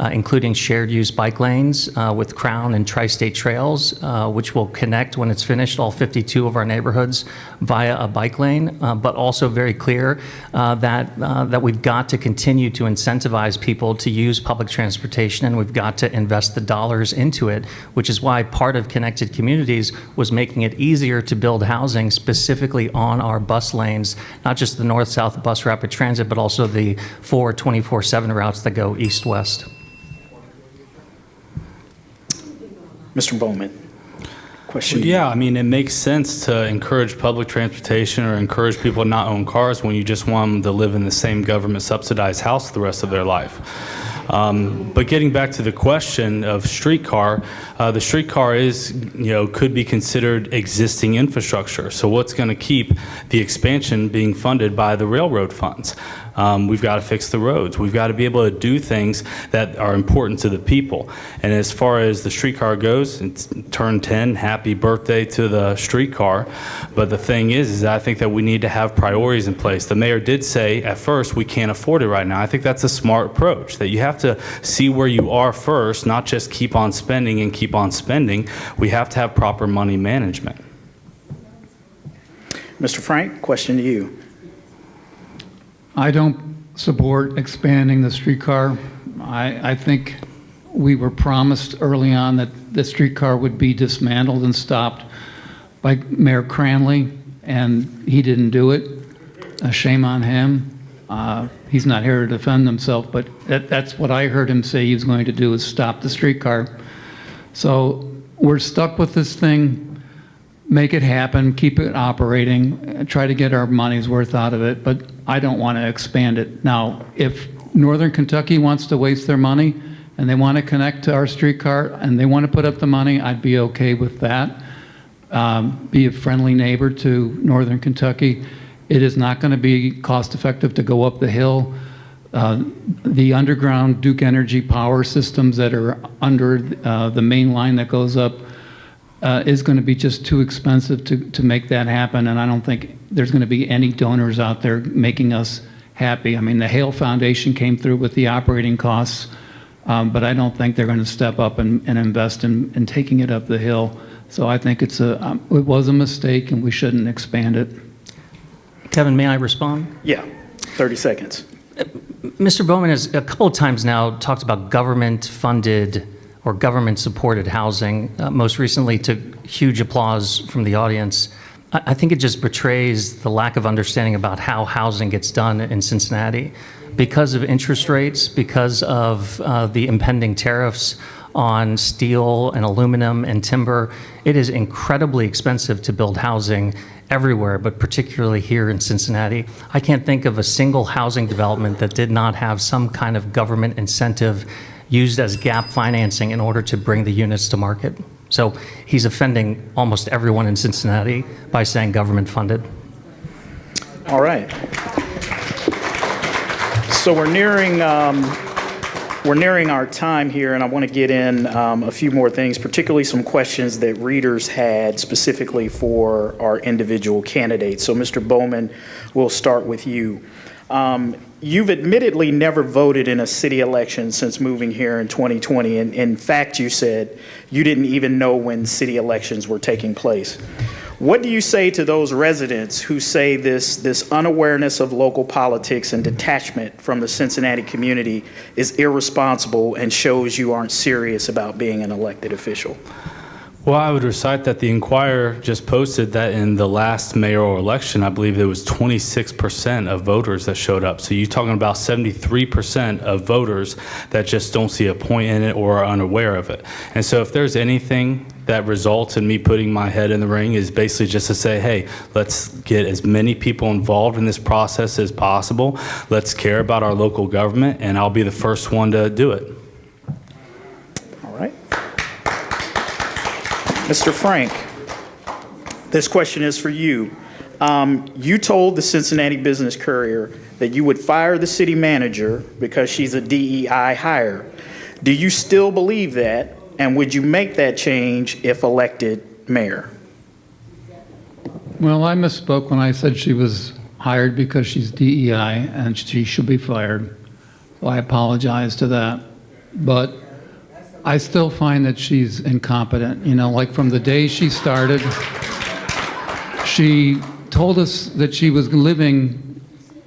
including shared use bike lanes with Crown and Tri-State Trails, which will connect when it's finished all 52 of our neighborhoods via a bike lane, but also very clear that we've got to continue to incentivize people to use public transportation, and we've got to invest the dollars into it, which is why part of Connected Communities was making it easier to build housing specifically on our bus lanes, not just the north-south bus rapid transit, but also the 4 24/7 routes that go east-west. Mr. Bowman, question. Yeah, I mean, it makes sense to encourage public transportation or encourage people to not own cars when you just want them to live in the same government subsidized house the rest of their life. But getting back to the question of streetcar, the streetcar is, could be considered existing infrastructure. So what's going to keep the expansion being funded by the railroad funds? We've got to fix the roads. We've got to be able to do things that are important to the people. And as far as the streetcar goes, it's turned 10. Happy birthday to the streetcar. But the thing is I think that we need to have priorities in place. The mayor did say at first we can't afford it right now. I think that's a smart approach, that you have to see where you are first, not just keep on spending and keep on spending. We have to have proper money management. Mr. Frank, question to you. I don't support expanding the streetcar. I think we were promised early on that the streetcar would be dismantled and stopped by Mayor Cranley, and he didn't do it. Shame on him. He's not here to defend himself, but that's what I heard him say he was going to do, is stop the streetcar. So we're stuck with this thing. Make it happen, keep it operating, try to get our money's worth out of it, but I don't want to expand it. Now, if Northern Kentucky wants to waste their money and they want to connect to our streetcar and they want to put up the money, I'd be okay with that. Be a friendly neighbor to Northern Kentucky. It is not going to be cost effective to go up the hill The underground Duke Energy power systems that are under the main line that goes up is going to be just too expensive to make that happen, and I don't think there's going to be any donors out there making us happy. I mean, the Hale Foundation came through with the operating costs, but I don't think they're going to step up and invest in taking it up the hill. So I think it was a mistake, and we shouldn't expand it. Kevin, may I respond? Yeah, 30 seconds. Mr. Bowman has a couple of times now talked about government-funded or government-supported housing. Most recently took huge applause from the audience. I think it just betrays the lack of understanding about how housing gets done in Cincinnati. Because of interest rates, because of the impending tariffs on steel and aluminum and timber, it is incredibly expensive to build housing everywhere, but particularly here in Cincinnati. I can't think of a single housing development that did not have some kind of government incentive used as gap financing in order to bring the units to market. So he's offending almost everyone in Cincinnati by saying government funded. All right. So we're nearing our time here, and I want to get in a few more things, particularly some questions that readers had specifically for our individual candidates. So Mr. Bowman, we'll start with you. You've admittedly never voted in a city election since moving here in 2020. And in fact, you said you didn't even know when city elections were taking place. What do you say to those residents who say this unawareness of local politics and detachment from the Cincinnati community is irresponsible and shows you aren't serious about being an elected official? Well, I would recite that the Enquirer just posted that in the last mayoral election, I believe it was 26% of voters that showed up. So you're talking about 73% of voters that just don't see a point in it or are unaware of it. And so if there's anything that results in me putting my head in the ring is basically just to say, hey, let's get as many people involved in this process as possible. Let's care about our local government, and I'll be the first one to do it. All right. Mr. Frank, this question is for you. You told the Cincinnati Business Courier that you would fire the city manager because she's a DEI hire. Do you still believe that? And would you make that change if elected mayor? Well, I misspoke when I said she was hired because she's DEI and she should be fired. So I apologize to that. But I still find that she's incompetent. You know, like from the day she started, she told us that she was living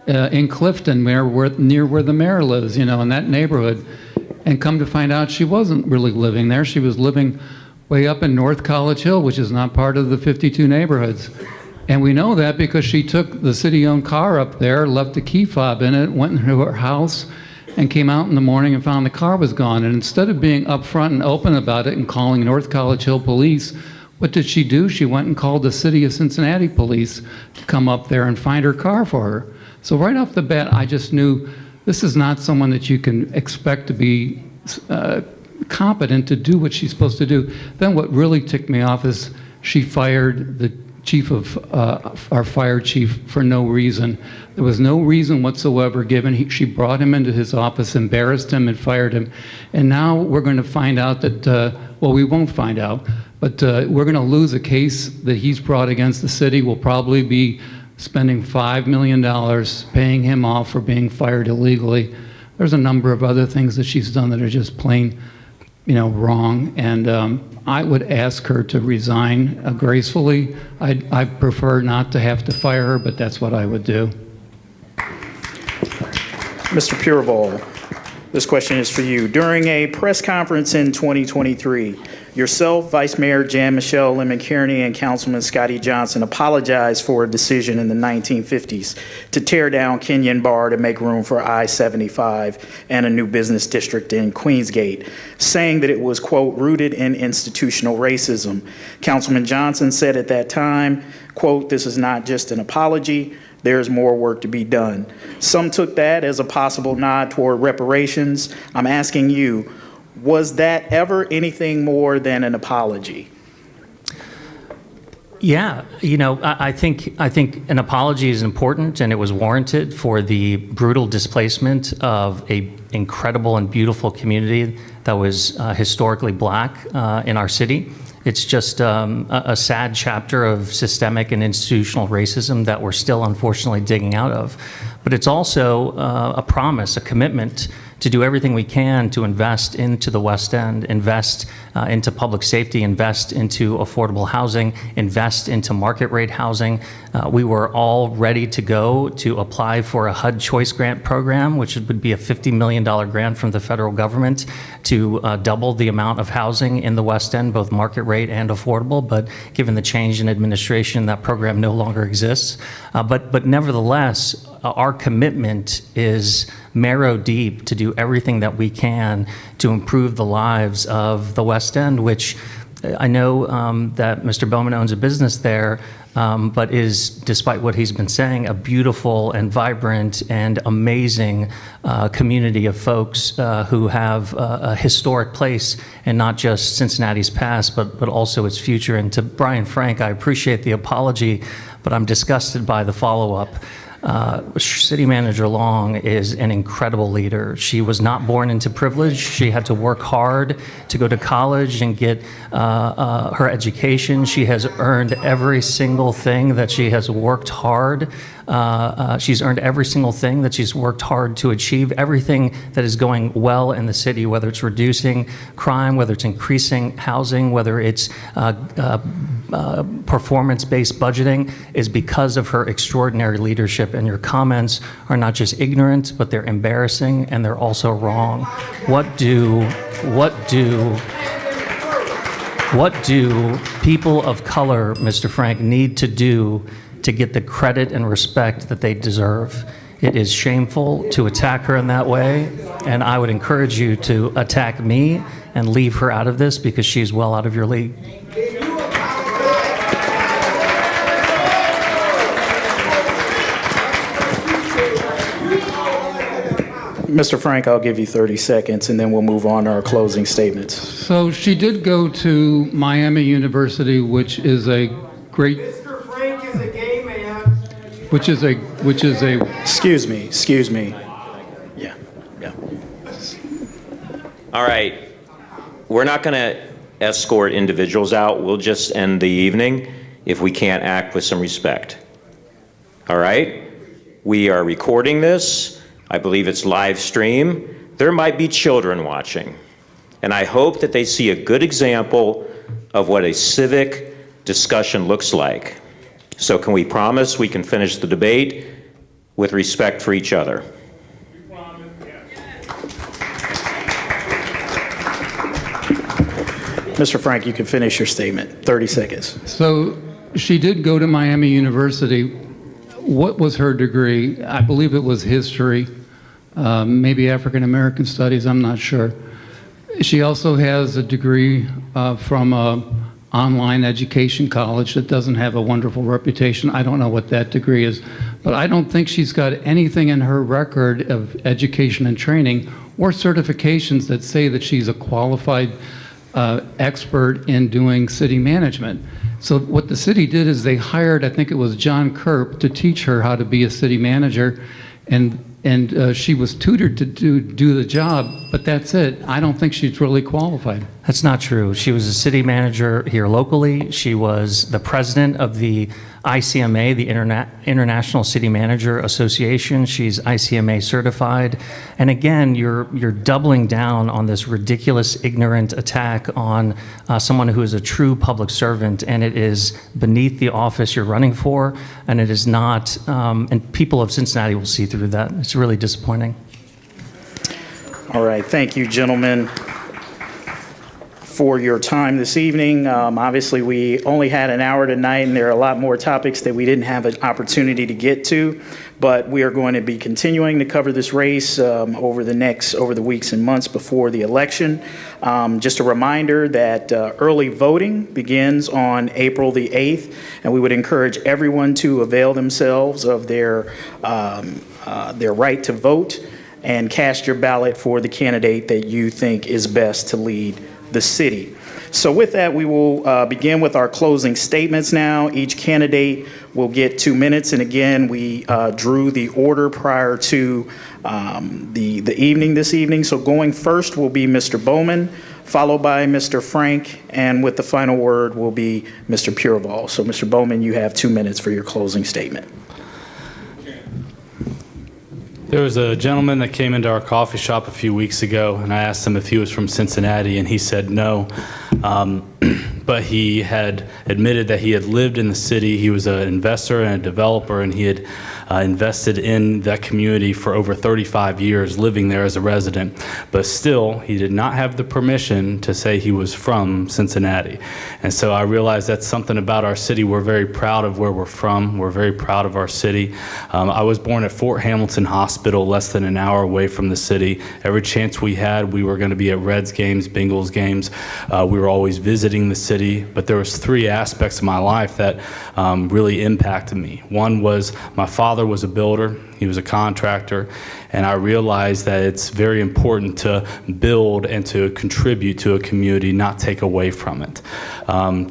in Clifton, near where the mayor lives, you know, in that neighborhood. And come to find out she wasn't really living there. She was living way up in North College Hill, which is not part of the 52 neighborhoods. And we know that because she took the city-owned car up there, left a key fob in it, went into her house, and came out in the morning and found the car was gone. And instead of being upfront and open about it and calling North College Hill police, what did she do? She went and called the city of Cincinnati police to come up there and find her car for her. So right off the bat, I just knew this is not someone that you can expect to be competent to do what she's supposed to do. Then what really ticked me off is she fired the chief of our fire chief for no reason. There was no reason whatsoever given. She brought him into his office, embarrassed him, and fired him. And now we're going to find out that, well, we won't find out, but we're going to lose a case that he's brought against the city. We'll probably be spending $5 million paying him off for being fired illegally. There's a number of other things that she's done that are just plain, you know, wrong. And I would ask her to resign gracefully. I prefer not to have to fire her, but that's what I would do. Mr. Pureval, this question is for you. During a press conference in 2023, yourself, Vice Mayor Jan-Michelle Lemon-Kearney, and Councilman Scotty Johnson apologized for a decision in the 1950s to tear down Kenyon Bar to make room for I-75 and a new business district in Queensgate, saying that it was, quote, rooted in institutional racism. Councilman Johnson said at that time, quote, this is not just an apology, there's more work to be done. Some took that as a possible nod toward reparations. I'm asking you, was that ever anything more than an apology? Yeah, I think an apology is important, and it was warranted for the brutal displacement of a incredible and beautiful community that was historically black in our city. It's just a sad chapter of systemic and institutional racism that we're still unfortunately digging out of. But it's also a promise, a commitment to do everything we can to invest into the West End, invest into public safety, invest into affordable housing, invest into market rate housing. We were all ready to go to apply for a HUD Choice Grant program, which would be a $50 million grant from the federal government to double the amount of housing in the West End, both market rate and affordable. But given the change in administration, that program no longer exists. But nevertheless, our commitment is marrow deep to do everything that we can to improve the lives of the West End, which I know that Mr. Bowman owns a business there, but is, despite what he's been saying, a beautiful and vibrant and amazing community of folks who have a historic place in not just Cincinnati's past, but also its future. And to Brian Frank, I appreciate the apology, but I'm disgusted by the follow-up. City Manager Long is an incredible leader. She was not born into privilege. She had to work hard to go to college and get her education. She has earned every single thing that she has worked hard. She's earned every single thing that she's worked hard to achieve, everything that is going well in the city, whether it's reducing crime, whether it's increasing housing, whether it's performance-based budgeting, is because of her extraordinary leadership. And your comments are not just ignorant, but they're embarrassing, and they're also wrong. What do people of color, Mr. Frank, need to do to get the credit and respect that they deserve? It is shameful to attack her in that way, and I would encourage you to attack me and leave her out of this because she's well out of your league. Mr. Frank, I'll give you 30 seconds, and then we'll move on to our closing statements. So she did go to Miami University, which is a great... Mr. Frank is a gay man. Which is a... Excuse me. Yeah. All right. We're not going to escort individuals out. We'll just end the evening if we can't act with some respect. All right? We are recording this. I believe it's live stream. There might be children watching, and I hope that they see a good example of what a civic discussion looks like. So can we promise we can finish the debate with respect for each other? Mr. Frank, you can finish your statement. 30 seconds. So she did go to Miami University. What was her degree? I believe it was history, maybe African American studies, I'm not sure. She also has a degree from an online education college that doesn't have a wonderful reputation. I don't know what that degree is, but I don't think she's got anything in her record of education and training or certifications that say that she's a qualified expert in doing city management. So what the city did is they hired, I think it was John Kerp, to teach her how to be a city manager, and she was tutored to do the job, but that's it. I don't think she's really qualified. That's not true. She was a city manager here locally. She was the president of the ICMA, the International City Manager Association. She's ICMA certified. And again, you're doubling down on this ridiculous, ignorant attack on someone who is a true public servant, and it is beneath the office you're running for, and it is not, and people of Cincinnati will see through that. It's really disappointing. All right, thank you, gentlemen, for your time this evening. Obviously, we only had an hour tonight, and there are a lot more topics that we didn't have an opportunity to get to, but we are going to be continuing to cover this race over the weeks and months before the election. Just a reminder that early voting begins on April the 8th, and we would encourage everyone to avail themselves of their right to vote and cast your ballot for the candidate that you think is best to lead the city. So with that, we will begin with our closing statements now. Each candidate will get 2 minutes. And again, we drew the order prior to the evening this evening. So going first will be Mr. Bowman, followed by Mr. Frank, and with the final word will be Mr. Pureval. So Mr. Bowman, you have 2 minutes for your closing statement. There was a gentleman that came into our coffee shop a few weeks ago, and I asked him if he was from Cincinnati, and he said no. But he had admitted that he had lived in the city. He was an investor and a developer, and he had invested in that community for over 35 years, living there as a resident. But still, he did not have the permission to say he was from Cincinnati. And so I realized that's something about our city. We're very proud of where we're from. We're very proud of our city. I was born at Fort Hamilton Hospital, less than an hour away from the city. Every chance we had, we were going to be at Reds games, Bengals games. We were always visiting the city. But there was 3 aspects of my life that really impacted me. One was my father was a builder. He was a contractor, and I realized that it's very important to build and to contribute to a community, not take away from it.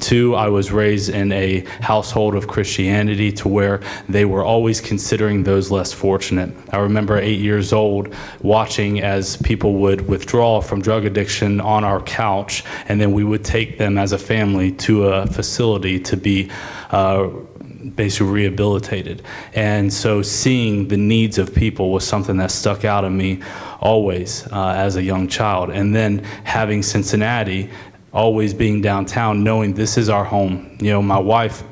2, I was raised in a household of Christianity to where they were always considering those less fortunate. I remember 8 years old watching as people would withdraw from drug addiction on our couch, and then we would take them as a family to a facility to be basically rehabilitated. And so seeing the needs of people was something that stuck out of me always as a young child. And then having Cincinnati, always being downtown, knowing this is our home. You know, my wife,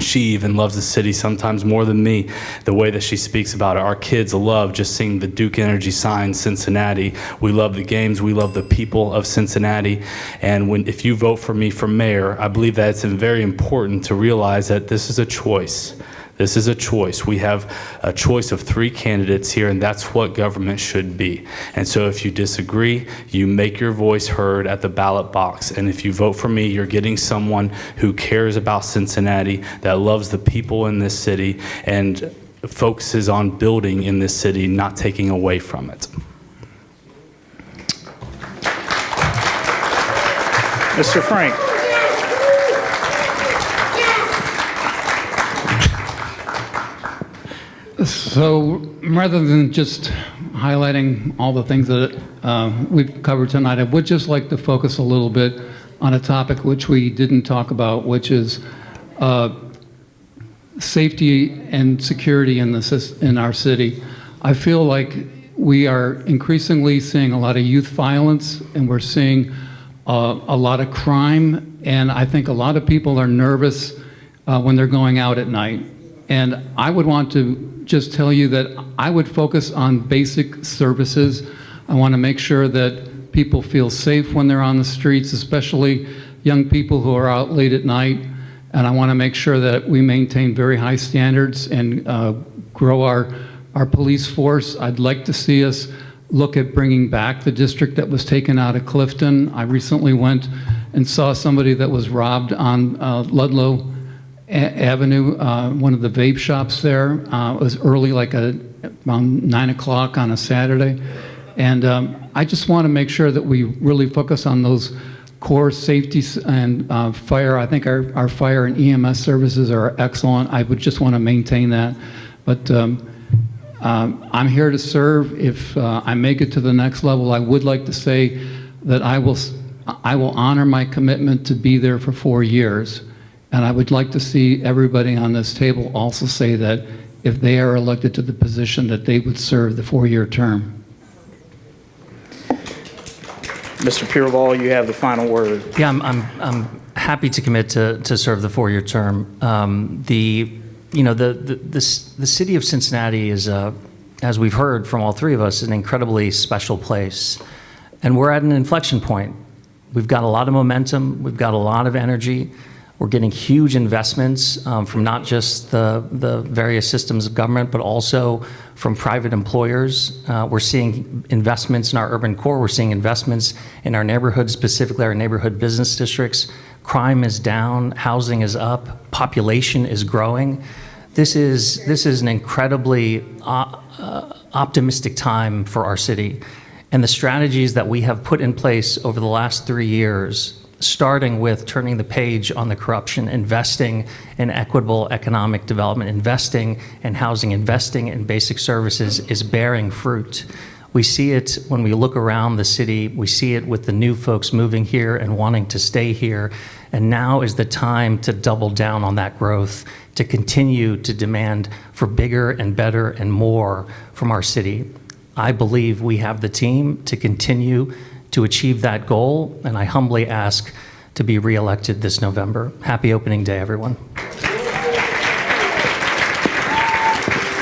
she even loves the city sometimes more than me, the way that she speaks about it. Our kids love just seeing the Duke Energy sign, Cincinnati. We love the games. We love the people of Cincinnati. And if you vote for me for mayor, I believe that it's very important to realize that this is a choice. This is a choice. We have a choice of 3 candidates here, and that's what government should be. And so if you disagree, you make your voice heard at the ballot box. And if you vote for me, you're getting someone who cares about Cincinnati, that loves the people in this city, and focuses on building in this city, not taking away from it. Mr. Frank. So rather than just highlighting all the things that we've covered tonight, I would just like to focus a little bit on a topic which we didn't talk about, which is safety and security in our city. I feel like we are increasingly seeing a lot of youth violence, and we're seeing a lot of crime, and I think a lot of people are nervous when they're going out at night. And I would want to just tell you that I would focus on basic services. I want to make sure that people feel safe when they're on the streets, especially young people who are out late at night. And I want to make sure that we maintain very high standards and grow our police force. I'd like to see us look at bringing back the district that was taken out of Clifton. I recently went and saw somebody that was robbed on Ludlow Avenue, one of the vape shops there. It was early, like around 9 o'clock on a Saturday. And I just want to make sure that we really focus on those core safety and fire. I think our fire and EMS services are excellent. I would just want to maintain that. But I'm here to serve. If I make it to the next level, I would like to say that I will honor my commitment to be there for 4 years. And I would like to see everybody on this table also say that if they are elected to the position, that they would serve the 4-year term. Mr. Pureval, you have the final word. Yeah, I'm happy to commit to serve the 4-year term. The city of Cincinnati is, as we've heard from all 3 of us, an incredibly special place. And we're at an inflection point. We've got a lot of momentum. We've got a lot of energy. We're getting huge investments from not just the various systems of government, but also from private employers. We're seeing investments in our urban core. We're seeing investments in our neighborhoods, specifically our neighborhood business districts. Crime is down, housing is up, population is growing. This is an incredibly optimistic time for our city. And the strategies that we have put in place over the last 3 years starting with turning the page on the corruption, investing in equitable economic development, investing in housing, investing in basic services is bearing fruit. We see it when we look around the city. We see it with the new folks moving here and wanting to stay here. And now is the time to double down on that growth, to continue to demand for bigger and better and more from our city. I believe we have the team to continue to achieve that goal, and I humbly ask to be reelected this November. Happy opening day, everyone.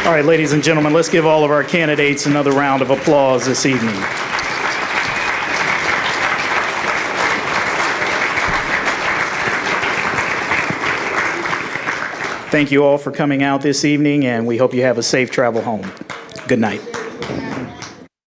All right, ladies and gentlemen, let's give all of our candidates another round of applause this evening. Thank you all for coming out this evening, and we hope you have a safe travel home. Good night.